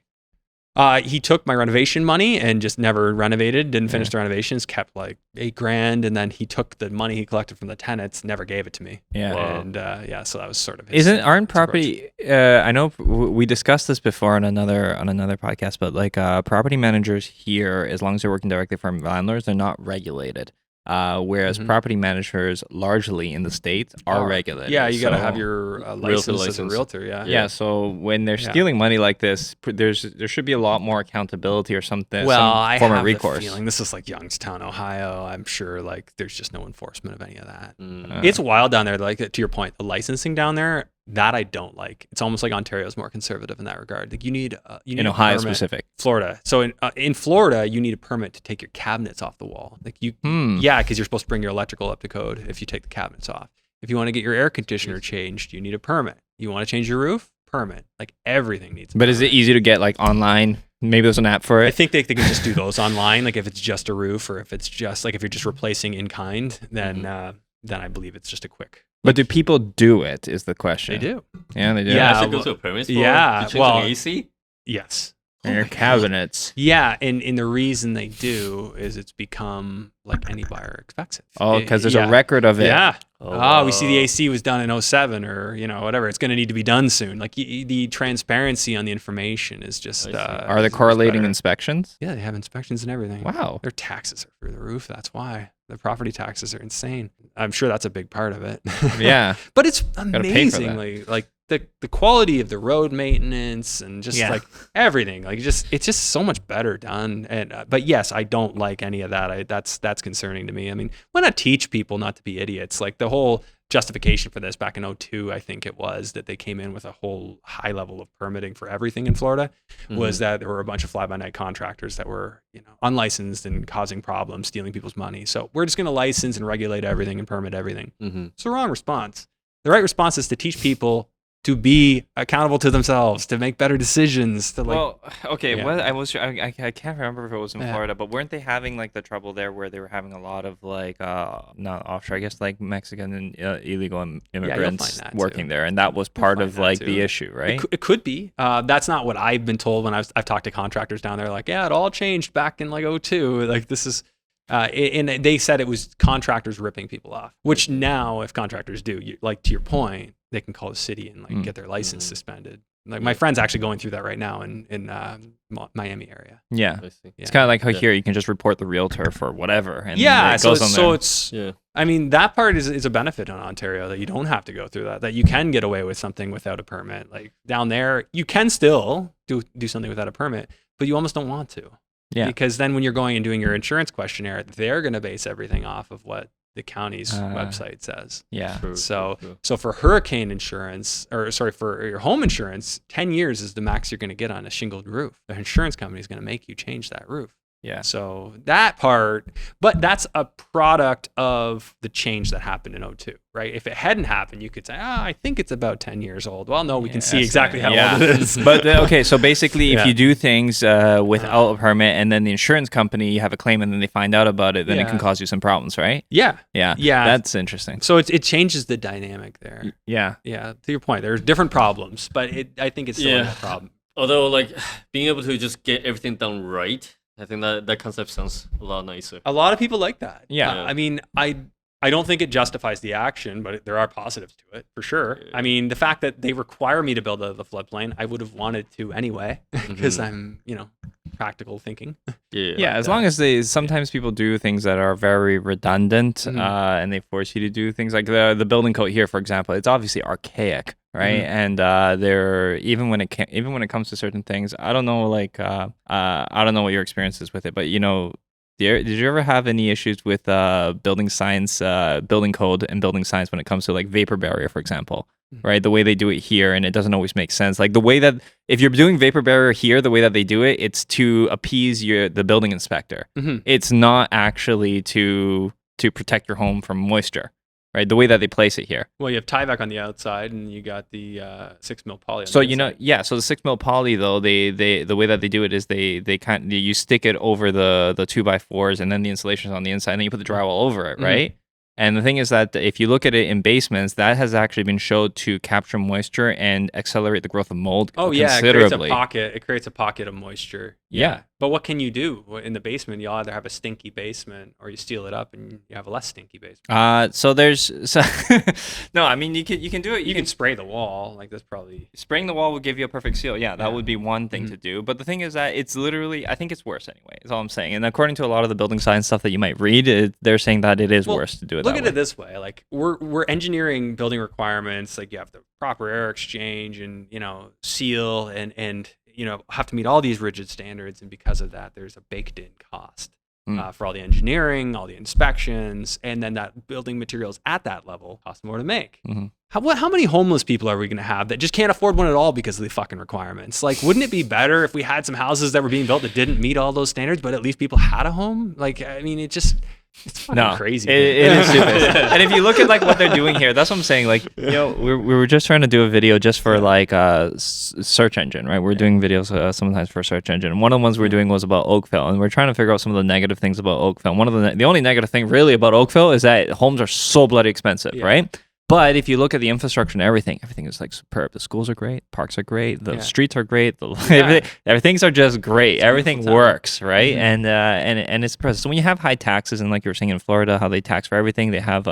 [SPEAKER 2] He took my renovation money and just never renovated, didn't finish the renovations, kept like $8,000, and then he took the money he collected from the tenants, never gave it to me.
[SPEAKER 1] Yeah.
[SPEAKER 3] Wow.
[SPEAKER 2] And so that was sort of his,
[SPEAKER 1] Aren't
[SPEAKER 2] his approach.
[SPEAKER 1] property? I know we discussed this before on another podcast, but like property managers here, as long as they're working directly for landlords, they're not regulated. Whereas property managers largely in the States are regulated.
[SPEAKER 2] Yeah, you got to
[SPEAKER 1] So-
[SPEAKER 2] have your license as a
[SPEAKER 3] license.
[SPEAKER 2] realtor. Yeah.
[SPEAKER 1] Yeah, so when they're stealing money like this, there should be a lot more accountability or something.
[SPEAKER 2] Well,
[SPEAKER 1] some
[SPEAKER 2] I
[SPEAKER 1] form
[SPEAKER 2] have
[SPEAKER 1] of recourse.
[SPEAKER 2] the feeling this is like Youngstown, Ohio. I'm sure like there's just no enforcement of any of that.
[SPEAKER 3] Mm.
[SPEAKER 2] It's wild down there. Like to your point, the licensing down there, that I don't like. It's almost like Ontario's more conservative in that regard. Like you need
[SPEAKER 1] in
[SPEAKER 2] a
[SPEAKER 1] Ohio
[SPEAKER 2] permit.
[SPEAKER 1] specific.
[SPEAKER 2] Florida. So in Florida, you need a permit to take your cabinets off the wall. Like yeah, because you're supposed to bring your electrical up to code if you take the cabinets off. If you want to get your air conditioner changed, you need a permit. You want to change your roof, permit. Like everything needs.
[SPEAKER 1] But is it easy to get like online? Maybe there's an app for
[SPEAKER 2] I
[SPEAKER 1] it.
[SPEAKER 2] think they can just do those online. Like if it's just a roof, or if it's just like if you're just replacing in kind, then I believe it's just a quick.
[SPEAKER 1] But do people do it? Is the question.
[SPEAKER 2] They do.
[SPEAKER 1] Yeah, they do.
[SPEAKER 2] Yeah.
[SPEAKER 3] Actually go to a permit store
[SPEAKER 2] yeah,
[SPEAKER 3] to change
[SPEAKER 2] well-
[SPEAKER 3] an AC?
[SPEAKER 2] Yes.
[SPEAKER 1] And your cabinets.
[SPEAKER 2] Yeah, and the reason they do is it's become like any buyer expects it.
[SPEAKER 1] Oh, because there's
[SPEAKER 2] Yeah.
[SPEAKER 1] a record of it.
[SPEAKER 2] Yeah.
[SPEAKER 3] Oh,
[SPEAKER 2] We see the AC was done in 07 or whatever. It's going to need to be done soon. Like the transparency on the information is just.
[SPEAKER 3] I see.
[SPEAKER 1] Are there
[SPEAKER 2] is
[SPEAKER 1] correlating
[SPEAKER 2] better.
[SPEAKER 1] inspections?
[SPEAKER 2] Yeah, they have inspections and everything.
[SPEAKER 1] Wow.
[SPEAKER 2] Their taxes are through the roof. That's why their property taxes are insane. I'm sure that's a big part of it.
[SPEAKER 1] Yeah.
[SPEAKER 2] But it's
[SPEAKER 1] pay for that.
[SPEAKER 2] amazingly like the quality of the road maintenance and just like everything. Like it's just so much better done. And but yes, I don't like any of that. That's concerning to me. I mean, why not teach people not to be idiots? Like the whole justification for this back in 2002, I think it was, that they came in with a whole high level of permitting for everything in Florida, was that there were a bunch of fly-by-night contractors that were, unlicensed and causing problems, stealing people's money. So we're just going to license and regulate everything and permit everything. It's the wrong response. The right response is to teach people to be accountable to themselves, to make better decisions. To
[SPEAKER 1] okay.
[SPEAKER 2] Yeah.
[SPEAKER 1] Well, I can't remember if it was in Florida, but weren't they having like the trouble there where they were having a lot of like not offshore, I guess like Mexican and illegal immigrants
[SPEAKER 2] find that
[SPEAKER 1] working
[SPEAKER 2] too.
[SPEAKER 1] there, and that was part
[SPEAKER 2] find
[SPEAKER 1] of
[SPEAKER 2] that
[SPEAKER 1] like
[SPEAKER 2] too.
[SPEAKER 1] the issue, right?
[SPEAKER 2] It could be. That's not what I've been told when I've talked to contractors down there. Like, yeah, it all changed back in like 2002. Like this is. And they said it was contractors ripping people off, which now if contractors do, like to your point, they can call the city and like get their license suspended. Like my friend's actually going through that right now in Miami area.
[SPEAKER 1] Yeah.
[SPEAKER 3] I see.
[SPEAKER 1] It's kind of like how here you can just report the realtor for whatever. And
[SPEAKER 2] Yeah,
[SPEAKER 1] it goes on there.
[SPEAKER 2] it's
[SPEAKER 3] Yeah.
[SPEAKER 2] I mean, that part is a benefit in Ontario, that you don't have to go through that you can get away with something without a permit. Like down there, you can still do something without a permit, but you almost don't want to.
[SPEAKER 1] Yeah.
[SPEAKER 2] Because then when you're going and doing your insurance questionnaire, they're going to base everything off of what the county's website says.
[SPEAKER 1] Yeah.
[SPEAKER 3] True,
[SPEAKER 2] So
[SPEAKER 3] true.
[SPEAKER 2] so for hurricane insurance, for your home insurance, 10 years is the max you're going to get on a shingled roof. The insurance company is going to make you change that roof.
[SPEAKER 1] Yeah.
[SPEAKER 2] So that part, but that's a product of the change that happened in 2002, right? If it hadn't happened, you could say, I think it's about 10 years old. Well, no, we can see exactly how old it is.
[SPEAKER 1] But okay, so basically, if you do things without a permit, and then the insurance company, you have a claim, and then they find out about it, then it can cause you some problems, right?
[SPEAKER 2] Yeah.
[SPEAKER 1] Yeah.
[SPEAKER 2] Yeah.
[SPEAKER 1] That's interesting.
[SPEAKER 2] So it changes the dynamic there.
[SPEAKER 1] Yeah.
[SPEAKER 2] Yeah. To your point, there's different problems, but I think it's still
[SPEAKER 3] Yeah.
[SPEAKER 2] a problem.
[SPEAKER 3] Although, like, being able to just get everything done right, I think that concept sounds a lot nicer.
[SPEAKER 2] A lot of people like that.
[SPEAKER 1] Yeah.
[SPEAKER 2] I mean, I don't think it justifies the action, but there are positives to it for sure. I mean, the fact that they require me to build the floodplain, I would have wanted to anyway, because I'm, practical thinking.
[SPEAKER 1] Yeah, as long as sometimes people do things that are very redundant, and they force you to do things like the building code here, for example. It's obviously archaic, right? And they're even when it comes to certain things, I don't know, like I don't know what your experience is with it, but the Did you ever have any issues with building science, building code, and building science when it comes to like vapor barrier, for example? Right, the way they do it here, and it doesn't always make sense. Like the way that if you're doing vapor barrier here, the way that they do it, it's to appease the building inspector. It's not actually to protect your home from moisture. Right, the way that they place it here.
[SPEAKER 2] Well, you have Tyvek on the outside, and you got the 6 mil poly.
[SPEAKER 1] So so the 6 mil poly though, they the way that they do it is you stick it over the 2x4s, and then the insulation's on the inside, and then you put the drywall over it, right? And the thing is that if you look at it in basements, that has actually been shown to capture moisture and accelerate the growth of mold considerably.
[SPEAKER 2] It creates a pocket of moisture.
[SPEAKER 1] Yeah.
[SPEAKER 2] But what can you do in the basement? You'll either have a stinky basement, or you seal it up and you have a less stinky basement.
[SPEAKER 1] No, I mean you can do it.
[SPEAKER 2] You can spray the wall. Like that's probably
[SPEAKER 1] spraying the wall would give you a perfect seal. Yeah, that would be one thing to do. But the thing is that it's literally, I think it's worse anyway. Is all I'm saying. And according to a lot of the building science stuff that you might read, they're saying that it is worse to do it.
[SPEAKER 2] Look at it this way: like we're engineering building requirements. Like you have the proper air exchange, and seal, and have to meet all these rigid standards, and because of that, there's a baked-in cost for all the engineering, all the inspections, and then that building materials at that level cost more to make. How many homeless people are we going to have that just can't afford one at all because of the fucking requirements? Like, wouldn't it be better if we had some houses that were being built that didn't meet all those standards, but at least people had a home? Like, I mean, it's fucking crazy.
[SPEAKER 1] It is stupid. And if you look at like what they're doing here, that's what I'm saying. Like, we were just trying to do a video just for like search engine, right? We're doing videos sometimes for search engine. And one of the ones we're doing was about Oakville, and we're trying to figure out some of the negative things about Oakville. One of the only negative thing really about Oakville is that homes are so bloody expensive, right? But if you look at the infrastructure and everything is like superb. The schools are great, parks are great, the streets are great, everything's are just great. Everything works, right? And it's present. So when you have high taxes, and like you were saying in Florida, how they tax for everything, they have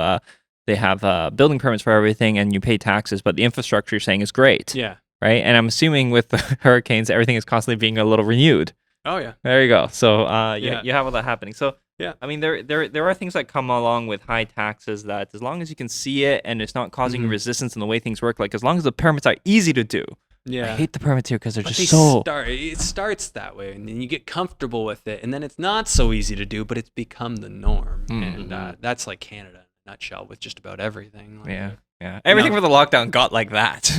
[SPEAKER 1] building permits for everything, and you pay taxes, but the infrastructure you're saying is great.
[SPEAKER 2] Yeah.
[SPEAKER 1] Right. And I'm assuming with the hurricanes, everything is constantly being a little renewed.
[SPEAKER 2] Oh yeah.
[SPEAKER 1] There you go. So you have all that happening. So
[SPEAKER 2] yeah,
[SPEAKER 1] I mean there are things that come along with high taxes that as long as you can see it and it's not causing resistance in the way things work, like as long as the permits are easy to do.
[SPEAKER 2] Yeah.
[SPEAKER 1] I hate the permits here because
[SPEAKER 2] it starts that way, and then you get comfortable with it, and then it's not so easy to do, but it's become the norm. And that's like Canada in a nutshell with just about everything. Like,
[SPEAKER 1] everything for the lockdown got like that.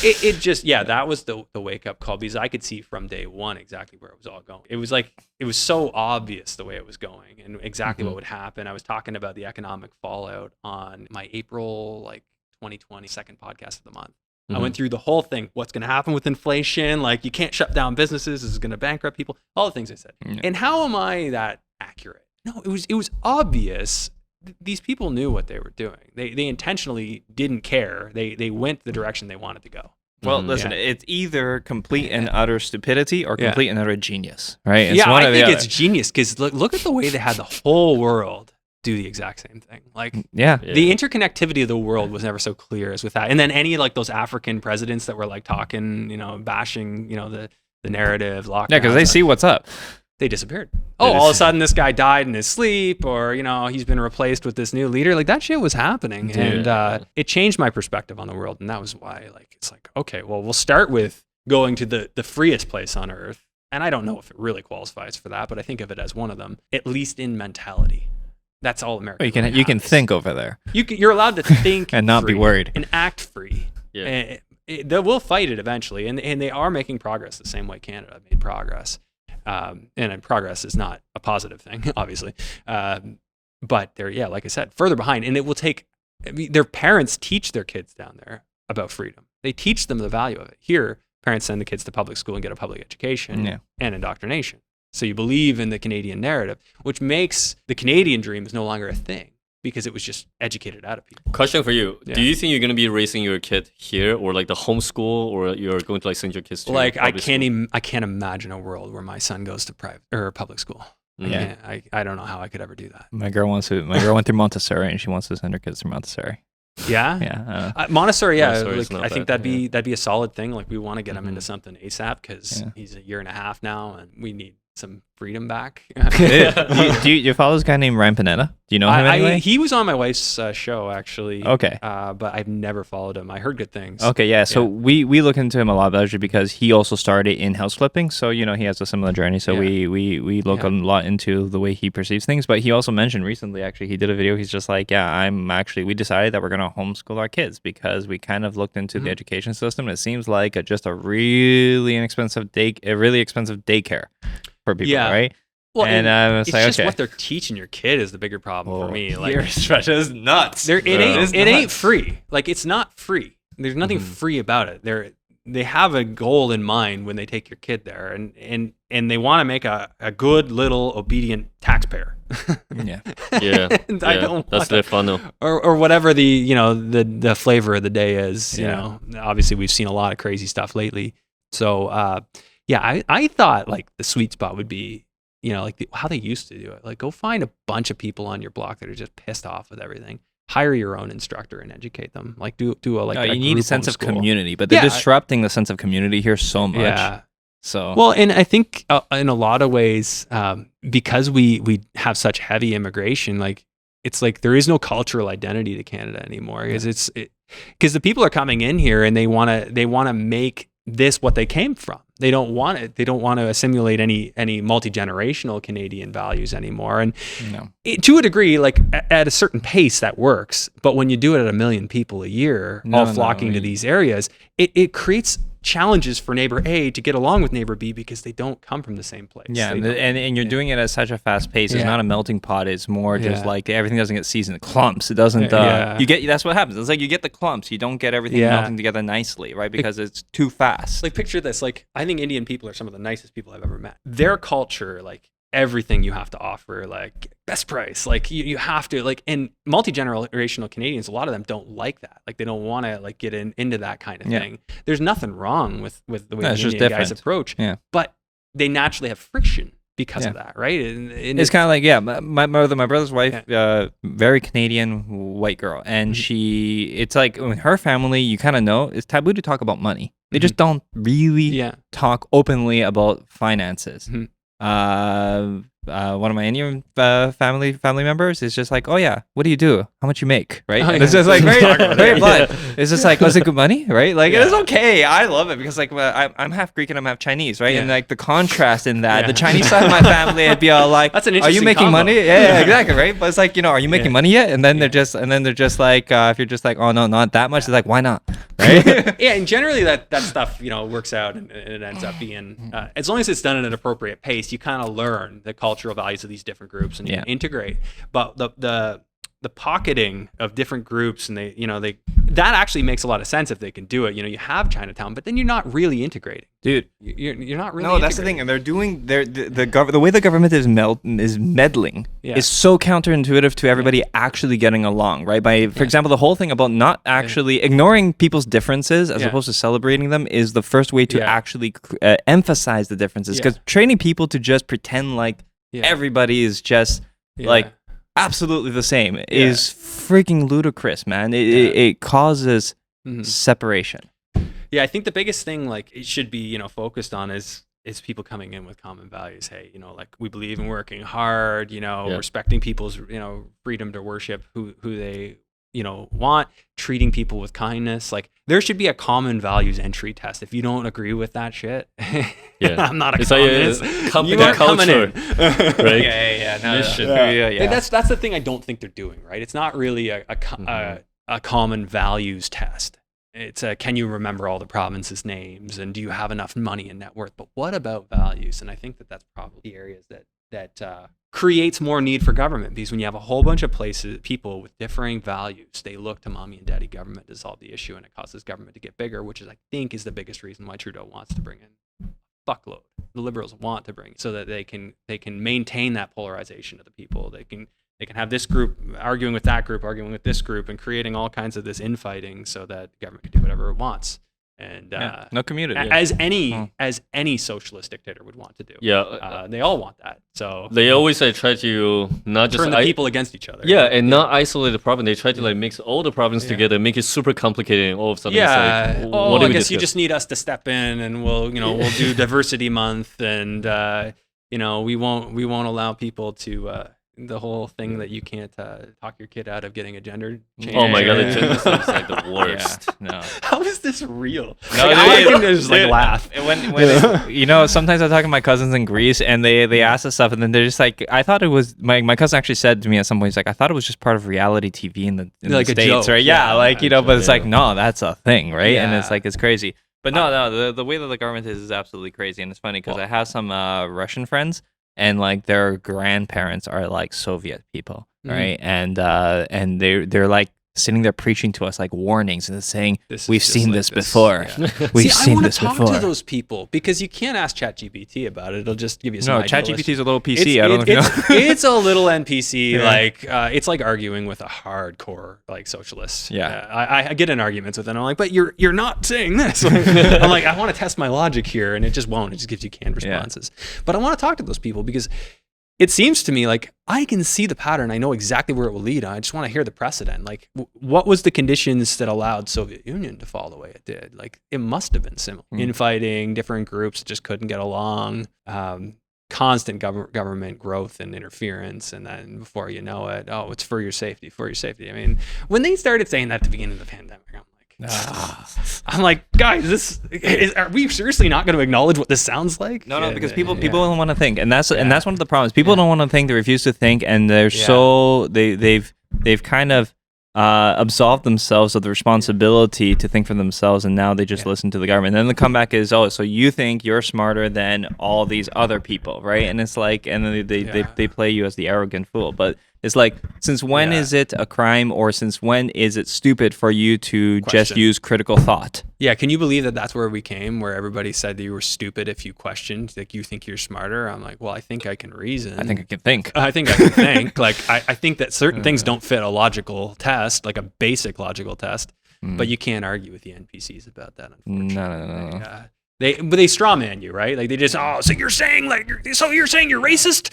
[SPEAKER 2] it just that was the wake up call, because I could see from day one exactly where it was all going. It was like it was so obvious the way it was going and exactly what would happen. I was talking about the economic fallout on my April 2020 second podcast of the month. I went through the whole thing. What's going to happen with inflation? Like, you can't shut down businesses. This is going to bankrupt people. All the things I said. And how am I that accurate? No, it was obvious. These people knew what they were doing. They intentionally didn't care. They went the direction they wanted to go.
[SPEAKER 1] Well, listen, it's either complete and utter stupidity or complete and utter genius, right?
[SPEAKER 2] It's I think it's genius, because look at the way they had the whole world do the exact same thing. Like, the interconnectivity of the world was never so clear as with that. And then any like those African presidents that were like talking, bashing, the narrative, lockdown.
[SPEAKER 1] Yeah, because they see what's up.
[SPEAKER 2] They disappeared. All of a sudden this guy died in his sleep, or, he's been replaced with this new leader. Like, that shit was happening. Dude. And it changed my perspective on the world. And that was why, it's like, okay, well, we'll start with going to the freest place on earth. And I don't know if it really qualifies for that, but I think of it as one of them, at least in mentality. That's all America.
[SPEAKER 1] You can think over there.
[SPEAKER 2] You're allowed to think
[SPEAKER 1] and not be worried
[SPEAKER 2] and act free. Yeah. They will fight it eventually, and they are making progress the same way Canada made progress. And progress is not a positive thing, obviously. But they're, like I said, further behind. And it will take, their parents teach their kids down there about freedom. They teach them the value of it. Here, parents send the kids to public school and get a public education and indoctrination. So you believe in the Canadian narrative, which makes the Canadian dream is no longer a thing, because it was just educated out of people.
[SPEAKER 3] Question for you. Yeah. Do you think you're going to be raising your kid here, or like the homeschool, or you're going to send your kids to
[SPEAKER 2] I can't imagine a world where my son goes to private or public school.
[SPEAKER 1] Yeah.
[SPEAKER 2] I don't know how I could ever do that.
[SPEAKER 1] My girl went through Montessori, and she wants to send her kids to Montessori.
[SPEAKER 2] Yeah?
[SPEAKER 1] Yeah.
[SPEAKER 2] Montessori, I think that'd be a solid thing. Like, we want to get him into something ASAP, because he's a year and a half now, and we need some freedom back.
[SPEAKER 1] do you follow this guy named Ryan Panetta? Do you know him anyway?
[SPEAKER 2] He was on my wife's show actually.
[SPEAKER 1] Okay.
[SPEAKER 2] But I've never followed him. I heard good things.
[SPEAKER 1] Okay, yeah. So we look into him a lot, largely because he also started in house flipping. So he has a similar journey. So we look a lot into the way he perceives things. But he also mentioned recently, actually, he did a video. He's just like, we decided that we're gonna homeschool our kids because we kind of looked into the education system. It seems like just a really expensive daycare for people, right?
[SPEAKER 2] Well, and it's just what they're teaching your kid is the bigger problem for me. Like,
[SPEAKER 1] your stretch is nuts.
[SPEAKER 2] It ain't free. Like, it's not free. There's nothing free about it. They have a goal in mind when they take your kid there, and they want to make a good little obedient taxpayer.
[SPEAKER 3] I don't that's their funnel,
[SPEAKER 2] or whatever the flavor of the day is. You know, obviously we've seen a lot of crazy stuff lately. So I thought like the sweet spot would be, like how they used to do it. Like, go find a bunch of people on your block that are just pissed off with everything. Hire your own instructor and educate them. Like, do a
[SPEAKER 1] you need a sense of community, but they're disrupting the sense of community here so much. Yeah. So
[SPEAKER 2] well, and I think in a lot of ways, because we have such heavy immigration, like it's like there is no cultural identity to Canada anymore. Because the people are coming in here and they want to make this what they came from. They don't want it. They don't want to assimilate any multi-generational Canadian values anymore. And to a degree, like at a certain pace, that works. But when you do it at 1 million people a year, all flocking to these areas, it creates challenges for neighbor A to get along with neighbor B because they don't come from the same place.
[SPEAKER 1] Yeah, and you're doing it at such a fast pace. It's not a melting pot. It's more just like everything doesn't get seasoned. Clumps. It doesn't. That's what happens. It's like you get the clumps. You don't get everything melting together nicely, right? Because it's too fast.
[SPEAKER 2] Like, picture this. Like, I think Indian people are some of the nicest people I've ever met. Their culture, like, everything you have to offer, like best price, like you have to, like, and multi-generational Canadians, a lot of them don't like that. Like, they don't want to like get into that kind of thing. There's nothing wrong with the way the Indian guys approach, but they naturally have friction because of that, right? And
[SPEAKER 1] it's kind of like, my brother's wife, very Canadian white girl, and it's like in her family, you kind of know it's taboo to talk about money. They just don't really talk openly about finances. One of my Indian family members is just like, oh yeah, what do you do? How much you make? Right? And it's just like very blunt. It's just like, is it good money? Right? Like, it's okay. I love it because like I'm half Greek and I'm half Chinese, right? And like the contrast in that, the Chinese side of my family, it'd be all like,
[SPEAKER 2] that's an
[SPEAKER 1] are you making
[SPEAKER 2] combo.
[SPEAKER 1] money? Yeah, exactly, right? But it's like, are you making money yet? And then they're just like, if you're just like, oh no, not that much, it's like, why not? Right?
[SPEAKER 2] And generally that stuff, works out and it ends up being, as long as it's done at an appropriate pace, you kind of learn the cultural values of these different groups and you can integrate. But the pocketing of different groups and they that actually makes a lot of sense if they can do it. You have Chinatown, but then you're not really integrating,
[SPEAKER 1] dude.
[SPEAKER 2] You're not really.
[SPEAKER 1] No, that's the thing, and they're doing the way the government is meddling is so counterintuitive to everybody actually getting along, right? For example, the whole thing about not actually ignoring people's differences as opposed to celebrating them is the first way to actually emphasize the differences. Because training people to just pretend like everybody is just like absolutely the same is freaking ludicrous, man. It causes separation.
[SPEAKER 2] Yeah, I think the biggest thing like it should be focused on is people coming in with common values. Hey, like we believe in working hard, respecting people's freedom to worship who they want, treating people with kindness. Like, there should be a common values entry test. If you don't agree with that shit, I'm not a communist.
[SPEAKER 3] You aren't coming in.
[SPEAKER 1] Right?
[SPEAKER 2] That's the thing I don't think they're doing, right? It's not really a common values test. It's can you remember all the provinces' names and do you have enough money and net worth? But what about values? And I think that's probably the areas that creates more need for government, because when you have a whole bunch of people with differing values, they look to mommy and daddy government to solve the issue, and it causes government to get bigger, which I think is the biggest reason why Trudeau wants to bring in a fuckload. The Liberals want to bring so that they can maintain that polarization of the people. They can have this group arguing with that group, arguing with this group, and creating all kinds of this infighting so that government can do whatever it wants. And
[SPEAKER 1] no community,
[SPEAKER 2] as any socialist dictator would want to do. They all want that. So
[SPEAKER 3] they always try to not just
[SPEAKER 2] turn the people against each other.
[SPEAKER 3] And not isolate the province. They try to like mix all the provinces together, make it super complicated, and all of a sudden it's like,
[SPEAKER 2] I guess you just need us to step in, and we'll do diversity month, and we won't allow people to the whole thing that you can't talk your kid out of getting a gender change.
[SPEAKER 3] Oh my god, the gender stuff is like the worst.
[SPEAKER 1] Yeah, no.
[SPEAKER 2] How is this real?
[SPEAKER 1] No,
[SPEAKER 2] I can just like laugh.
[SPEAKER 1] When sometimes I talk to my cousins in Greece and they ask us stuff and then they're just like, I thought it was my cousin actually said to me at some point, he's like, I thought it was just part of reality TV in the
[SPEAKER 2] like
[SPEAKER 1] States,
[SPEAKER 2] joke.
[SPEAKER 1] right? Yeah, but it's like, no, that's a thing, right?
[SPEAKER 2] Yeah.
[SPEAKER 1] And it's like, it's crazy. But no, the way that the government is absolutely crazy. And it's funny because I have some Russian friends and like their grandparents are like Soviet people, right? And they're like sitting there preaching to us like warnings and saying, we've seen this before. Yeah. We've seen this before.
[SPEAKER 2] I want to talk to those people because you can't ask ChatGPT about it. It'll just give you some ideas.
[SPEAKER 1] ChatGPT is a little PC. I don't know if you know.
[SPEAKER 2] It's a little NPC. Yeah. It's like arguing with a hardcore like socialist.
[SPEAKER 1] Yeah.
[SPEAKER 2] I get in arguments with them. I'm like, but you're not saying this. I'm like, I want to test my logic here, and it just won't. It just gives you canned responses. Yeah. But I want to talk to those people because it seems to me like I can see the pattern. I know exactly where it will lead. I just want to hear the precedent. Like, what was the conditions that allowed Soviet Union to fall the way it did? Like, it must have been similar. Infighting, different groups just couldn't get along, constant government growth and interference. And then before you know it, it's for your safety. I mean, when they started saying that at the beginning of the pandemic, I'm like, guys, are we seriously not going to acknowledge what this sounds like?
[SPEAKER 1] No, because people don't want to think, and that's one of the problems. People don't want to think; they refuse to think, and they're they've kind of absolved themselves of the responsibility to think for themselves, and now they just listen to the government. And then the comeback is, so you think you're smarter than all these other people, right? And it's like, and then they play you as the arrogant fool, but. It's like, since when is it a crime, or since when is it stupid for you to just use critical thought?
[SPEAKER 2] Yeah, can you believe that that's where we came, where everybody said that you were stupid if you questioned, like you think you're smarter? I'm like, well, I think I can reason.
[SPEAKER 1] I think I can think.
[SPEAKER 2] I think I can think. Like, I think that certain things don't fit a logical test, like a basic logical test, but you can't argue with the NPCs about that, unfortunately.
[SPEAKER 1] No.
[SPEAKER 2] But they straw man you, right? Like they just, so you're saying you're racist?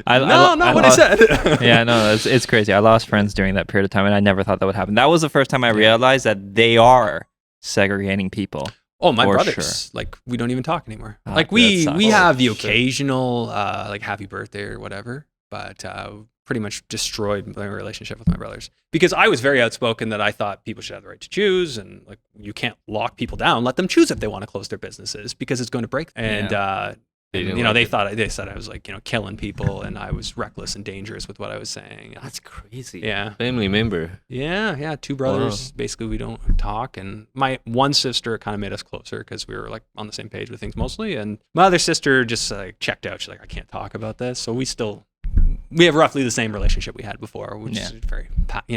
[SPEAKER 2] Not what I said.
[SPEAKER 1] Yeah, no, it's crazy. I lost friends during that period of time, and I never thought that would happen. That was the first time I realized that they are segregating people.
[SPEAKER 2] Oh, my brothers, like we don't even talk anymore. Like we have the occasional like happy birthday or whatever, but pretty much destroyed my relationship with my brothers because I was very outspoken that I thought people should have the right to choose, and like you can't lock people down. Let them choose if they want to close their businesses because it's going to break them. And they said I was like killing people, and I was reckless and dangerous with what I was saying.
[SPEAKER 3] That's crazy.
[SPEAKER 2] Yeah,
[SPEAKER 3] family member.
[SPEAKER 2] Yeah, two brothers. Wow. Basically, we don't talk, and my one sister kind of made us closer because we were like on the same page with things mostly, and my other sister just like checked out. She's like, I can't talk about this, so we have roughly the same relationship we had before, which is very,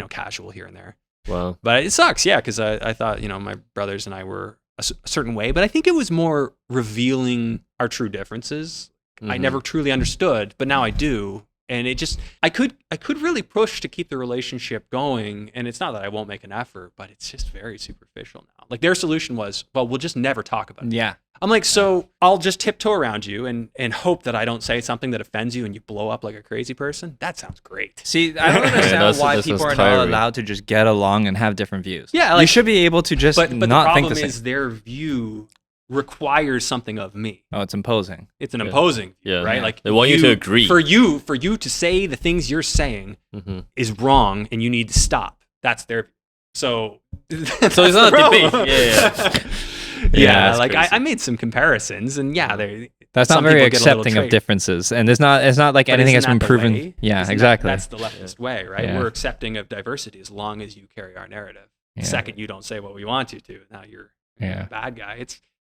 [SPEAKER 2] casual here and there.
[SPEAKER 3] Wow.
[SPEAKER 2] But it sucks, because I thought, my brothers and I were a certain way, but I think it was more revealing our true differences. I never truly understood, but now I do. And it just, I could really push to keep the relationship going. And it's not that I won't make an effort, but it's just very superficial now. Like their solution was, well, we'll just never talk about it.
[SPEAKER 1] Yeah.
[SPEAKER 2] I'm like, so I'll just tiptoe around you and hope that I don't say something that offends you and you blow up like a crazy person. That sounds great.
[SPEAKER 1] See, I don't understand why people are not allowed to just get along and have different views.
[SPEAKER 2] Yeah. Like,
[SPEAKER 1] you should be able to just not think the same. But the problem
[SPEAKER 2] is their view requires something of me.
[SPEAKER 1] Oh, it's imposing.
[SPEAKER 2] It's an imposing view, right?
[SPEAKER 3] Yeah.
[SPEAKER 2] Like
[SPEAKER 3] they want you to agree.
[SPEAKER 2] For you to say the things you're saying is wrong and you need to stop. That's their view. So
[SPEAKER 3] it's not a debate.
[SPEAKER 2] Yeah, like I made some comparisons, and
[SPEAKER 1] that's not very accepting of differences, and it's not like anything has been proven.
[SPEAKER 2] Way?
[SPEAKER 1] Exactly.
[SPEAKER 2] That's the leftist way, right? Yeah. We're accepting of diversity as long as you carry our narrative. The second you don't say what we want you to, now you're a bad guy.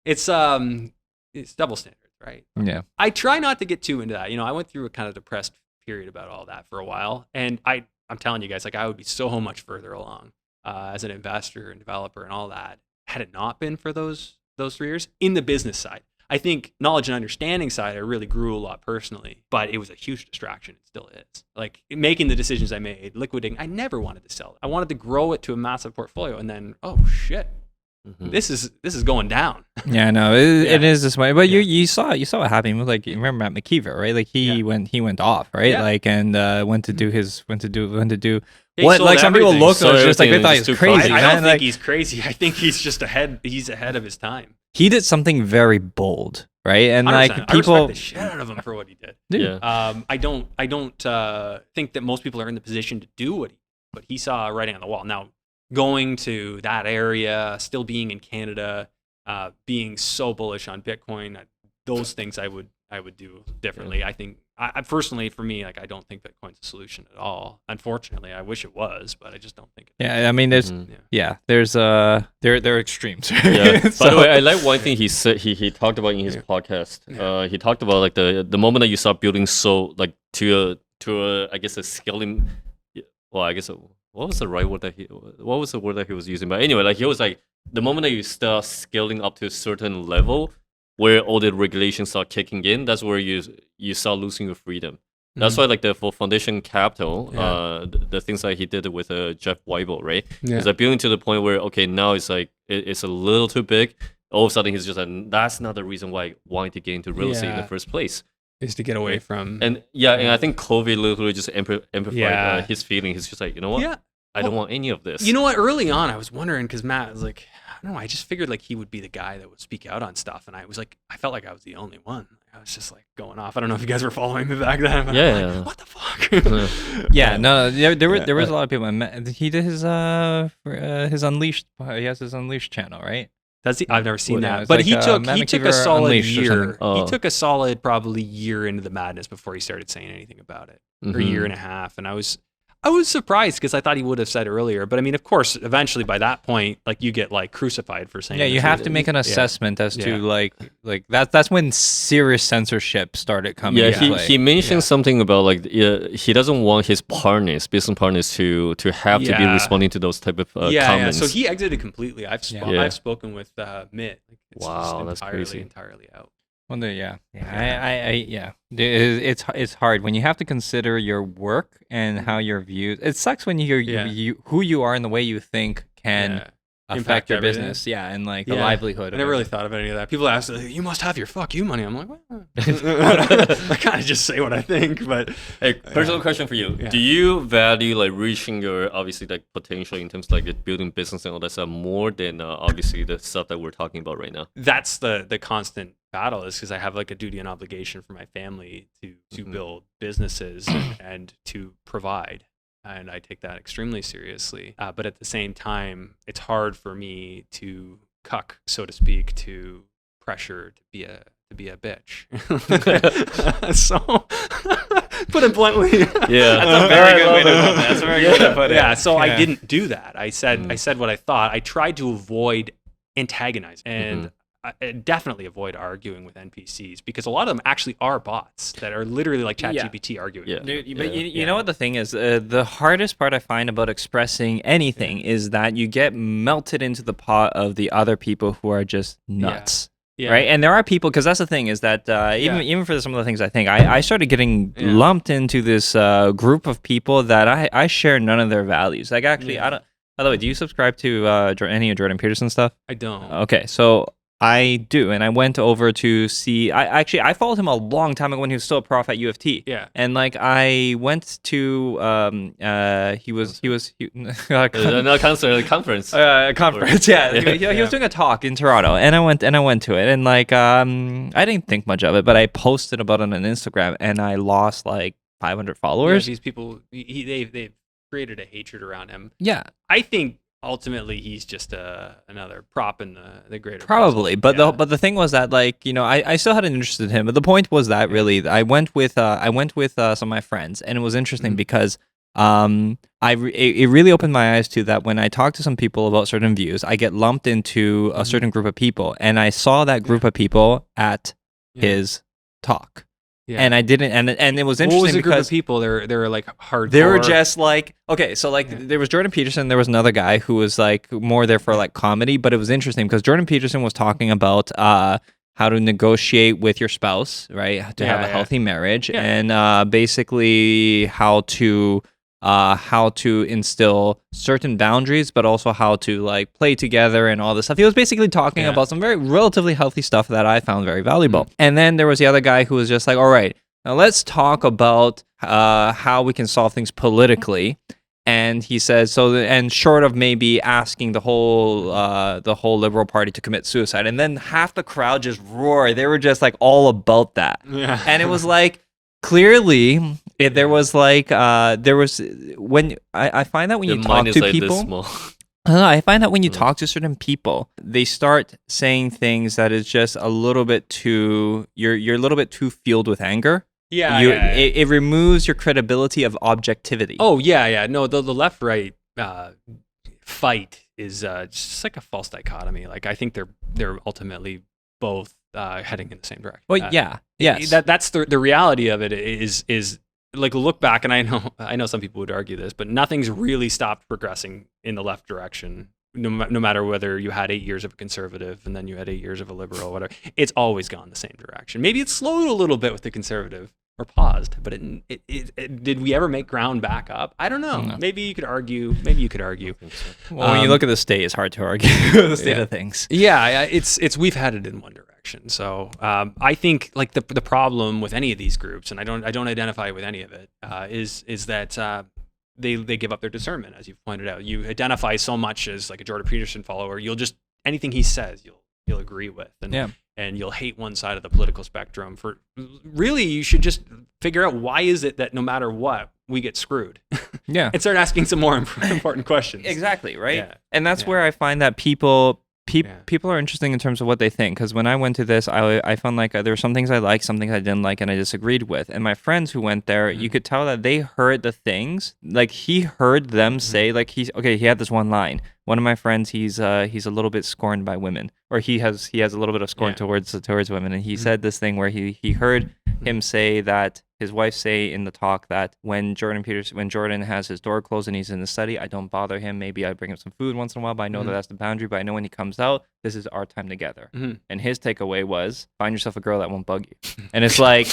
[SPEAKER 2] It's double standards, right?
[SPEAKER 1] Yeah.
[SPEAKER 2] I try not to get too into that. I went through a kind of depressed period about all that for a while, and I'm telling you guys, like I would be so much further along as an investor and developer and all that had it not been for those 3 years in the business side. I think knowledge and understanding side, I really grew a lot personally, but it was a huge distraction. It still is. Like making the decisions I made, liquidating, I never wanted to sell it. I wanted to grow it to a massive portfolio, and then, oh shit, this is going down.
[SPEAKER 1] Yeah, no, it is this way. But you saw what happened with, like, you remember Matt McKeever, right? Like he went off, right? Yeah. Like and went to do what, like some people looked at it just like they thought he was crazy.
[SPEAKER 2] I don't think he's crazy. I think he's just ahead. He's ahead of his time.
[SPEAKER 1] He did something very bold right? And
[SPEAKER 2] 100%.
[SPEAKER 1] like people,
[SPEAKER 2] I respect the shit out of him for what he did.
[SPEAKER 3] Yeah.
[SPEAKER 2] I don't think that most people are in the position to do what he saw writing on the wall. Now, going to that area, still being in Canada, being so bullish on Bitcoin, those things I would do differently.
[SPEAKER 3] Yeah.
[SPEAKER 2] I think, I personally, for me, like I don't think Bitcoin's a solution at all. Unfortunately, I wish it was, but I just don't think it is.
[SPEAKER 1] yeah, I mean, there's there are extremes.
[SPEAKER 3] Yeah.
[SPEAKER 1] So-
[SPEAKER 3] By the way, I like one thing he said. He talked about in his podcast.
[SPEAKER 2] Yeah.
[SPEAKER 3] He talked about like the moment that you start building so like to a I guess a scaling. Well, I guess what was the right word that what was the word that he was using? But anyway, like he was like the moment that you start scaling up to a certain level where all the regulations start kicking in, that's where you start losing your freedom. That's why, like for foundation capital, the things that he did with Jeff Weibel, right?
[SPEAKER 2] Yeah.
[SPEAKER 3] It's like building to the point where okay, now it's like it's a little too big. All of a sudden, he's just like, that's not the reason why I wanted to get into real estate in the first place.
[SPEAKER 2] Is to get away from
[SPEAKER 3] And I think COVID literally just amplified his feeling. He's just like, you know what? I don't want any of this.
[SPEAKER 2] You know what? Early on, I was wondering because Matt was like, I don't know. I just figured like he would be the guy that would speak out on stuff, and I was like, I felt like I was the only one. I was just like going off. I don't know if you guys were following me back then. But
[SPEAKER 3] Yeah,
[SPEAKER 2] I'm like,
[SPEAKER 3] yeah.
[SPEAKER 2] what the fuck?
[SPEAKER 1] Yeah, no, there was a lot of people. I met. He did his Unleashed. He has his Unleashed channel, right?
[SPEAKER 2] That's I've never seen
[SPEAKER 1] Well, yeah,
[SPEAKER 2] that.
[SPEAKER 1] it's
[SPEAKER 2] But
[SPEAKER 1] like,
[SPEAKER 2] he took
[SPEAKER 1] Manicure
[SPEAKER 2] a solid
[SPEAKER 1] Unleashed or
[SPEAKER 2] year.
[SPEAKER 1] something.
[SPEAKER 3] Oh.
[SPEAKER 2] He took a solid probably year into the madness before he started saying anything about it, or a year and a half. And I was surprised because I thought he would have said earlier. But I mean, of course, eventually by that point, like you get like crucified for saying.
[SPEAKER 1] Yeah, you
[SPEAKER 2] this.
[SPEAKER 1] have to make an assessment as to like that's when serious censorship started coming.
[SPEAKER 3] Yeah,
[SPEAKER 1] into play.
[SPEAKER 3] he mentioned something about like he doesn't want his business partners to have to be responding to those type of comments.
[SPEAKER 2] Yeah, so he exited completely. I've spoken with Mitt. It's
[SPEAKER 3] wow,
[SPEAKER 2] just
[SPEAKER 3] that's crazy.
[SPEAKER 2] entirely out.
[SPEAKER 1] Well, it's hard when you have to consider your work and how you're viewed. It sucks when you hear who you are and the way you think can affect your
[SPEAKER 2] everything.
[SPEAKER 1] business. Yeah, and like the livelihood.
[SPEAKER 2] I never really thought of any of that. People ask, you must have your fuck you money. I'm like, what? I kind of just say what I think, but
[SPEAKER 3] hey, personal question for you: do you value like reaching your obviously like potential in terms of like building business and all that stuff more than obviously the stuff that we're talking about right now?
[SPEAKER 2] That's the constant battle, is because I have like a duty and obligation for my family to build businesses and to provide. And I take that extremely seriously. But at the same time, it's hard for me to cuck, so to speak, to pressure to be a bitch. So, put it bluntly.
[SPEAKER 3] Yeah,
[SPEAKER 1] that's a very good way to put it. That's a very good way to put it.
[SPEAKER 2] Yeah, so I didn't do that. I said what I thought. I tried to avoid antagonizing and I definitely avoid arguing with NPCs because a lot of them actually are bots that are literally like ChatGPT arguing.
[SPEAKER 3] Yeah.
[SPEAKER 1] Dude, but you know what the thing is? The hardest part I find about expressing anything is that you get melted into the pot of the other people who are just nuts.
[SPEAKER 2] Yeah.
[SPEAKER 1] Right, and there are people, because that's the thing is that even for some of the things I think, I started getting lumped into this group of people that I share none of their values. Like actually, I don't. By the way, do you subscribe to any of Jordan Peterson stuff?
[SPEAKER 2] I don't.
[SPEAKER 1] Okay, so I do, and I went over to see. I followed him a long time ago when he was still a prof at U of T.
[SPEAKER 2] Yeah,
[SPEAKER 1] and like I went to he was
[SPEAKER 3] no conference.
[SPEAKER 1] A conference, he was doing a talk in Toronto, and I went to it, and like I didn't think much of it, but I posted about it on Instagram, and I lost like 500 followers.
[SPEAKER 2] These people, they've created a hatred around him.
[SPEAKER 1] Yeah,
[SPEAKER 2] I think ultimately he's just another prop in the greater
[SPEAKER 1] probably
[SPEAKER 2] puzzle.
[SPEAKER 1] But the thing was that like I still had an interest in him, but the point was that really I went with some of my friends, and it was interesting because it really opened my eyes to that when I talk to some people about certain views, I get lumped into a certain group of people, and I saw that group of people at his talk. Yeah. And I didn't, and it was interesting.
[SPEAKER 2] What was the
[SPEAKER 1] because
[SPEAKER 2] group of people? They were like hardcore.
[SPEAKER 1] They were just like, okay, so like there was Jordan Peterson, there was another guy who was like more there for like comedy, but it was interesting because Jordan Peterson was talking about how to negotiate with your spouse, right, to have a healthy marriage, and basically how to instill certain boundaries, but also how to like play together and all this stuff. He was basically talking about some very relatively healthy stuff that I found very valuable. And then there was the other guy who was just like, all right, now let's talk about how we can solve things politically. And he says, so, and short of maybe asking the whole Liberal Party to commit suicide. And then half the crowd just roared. They were just like all about that.
[SPEAKER 2] Yeah.
[SPEAKER 1] And it was like, clearly, there was like, when I find that when you talk to people, I find that when you talk to certain people, they start saying things that is just a little bit too, you're a little bit too fueled with anger. It removes your credibility of objectivity.
[SPEAKER 2] Oh, yeah. No, the left-right fight is just like a false dichotomy. Like, I think they're ultimately both heading in the same direction.
[SPEAKER 1] Well, yes.
[SPEAKER 2] That's the reality of it is like, look back, and I know some people would argue this, but nothing's really stopped progressing in the left direction. No matter whether you had 8 years of a conservative and then you had 8 years of a liberal, whatever, it's always gone the same direction. Maybe it slowed a little bit with the conservative, or paused, but it did we ever make ground back up? I don't know.
[SPEAKER 1] No.
[SPEAKER 2] Maybe you could argue.
[SPEAKER 1] Well, when you look at the state, it's hard to argue the state of things.
[SPEAKER 2] Yeah, it's we've headed in one direction. So I think like the problem with any of these groups, and I don't identify with any of it, is that they give up their discernment, as you've pointed out. You identify so much as like a Jordan Peterson follower, you'll just anything he says you'll agree with, and you'll hate one side of the political spectrum. For really, you should just figure out why is it that no matter what we get screwed.
[SPEAKER 1] Yeah,
[SPEAKER 2] and start asking some more important questions.
[SPEAKER 1] Exactly, right.
[SPEAKER 2] Yeah.
[SPEAKER 1] And that's where I find that people are interesting in terms of what they think. Because when I went to this, I found like there were some things I liked, some things I didn't like, and I disagreed with. And my friends who went there, you could tell that they heard the things, like he heard them say, like he had this one line. One of my friends, he's a little bit scorned by women, or he has a little bit of scorn towards women, and he said this thing where he heard him say that his wife say in the talk that when Jordan has his door closed and he's in the study, I don't bother him. Maybe I bring him some food once in a while, but I know that that's the boundary. But I know when he comes out, this is our time together. And his takeaway was find yourself a girl that won't bug you. And it's like,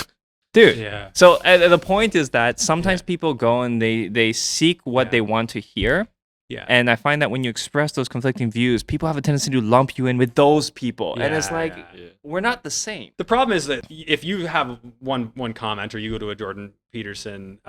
[SPEAKER 1] dude. Yeah. So the point is that sometimes people go and they seek what they want to hear.
[SPEAKER 2] Yeah.
[SPEAKER 1] And I find that when you express those conflicting views, people have a tendency to lump you in with those people. And it's like, we're not the same.
[SPEAKER 2] The problem is that if you have one comment, or you go to a Jordan Peterson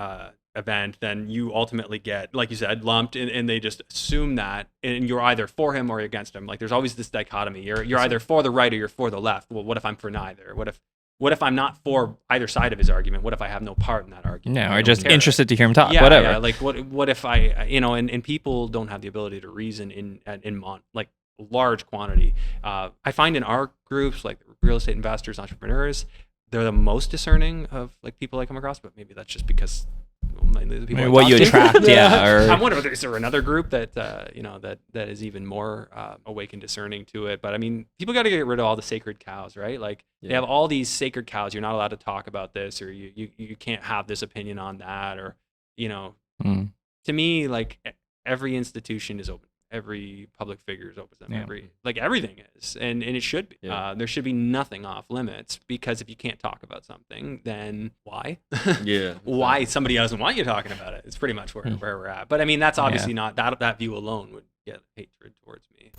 [SPEAKER 2] event, then you ultimately get, like you said, lumped, and they just assume that, and you're either for him or against him. Like, there's always this dichotomy. You're either for the right or you're for the left. Well, what if I'm for neither? What if I'm not for either side of his argument? What if I have no part in that argument?
[SPEAKER 1] No, or just interested to hear him talk, whatever.
[SPEAKER 2] Yeah, like what if I, and people don't have the ability to reason in like large quantity. I find in our groups, like real estate investors, entrepreneurs, they're the most discerning of like people I come across, but maybe that's just because the people
[SPEAKER 1] what you attract, Or
[SPEAKER 2] I wonder, is there another group that that is even more awake and discerning to it? But I mean, people got to get rid of all the sacred cows, right? Like they have all these sacred cows. You're not allowed to talk about this, or you can't have this opinion on that, or To me, like every institution is open. Every public figure is open to them. Everything is, and it should be. There should be nothing off limits, because if you can't talk about something, then why? Why somebody doesn't want you talking about it? It's pretty much where we're at. But I mean, that's obviously not that view alone would get hatred towards me.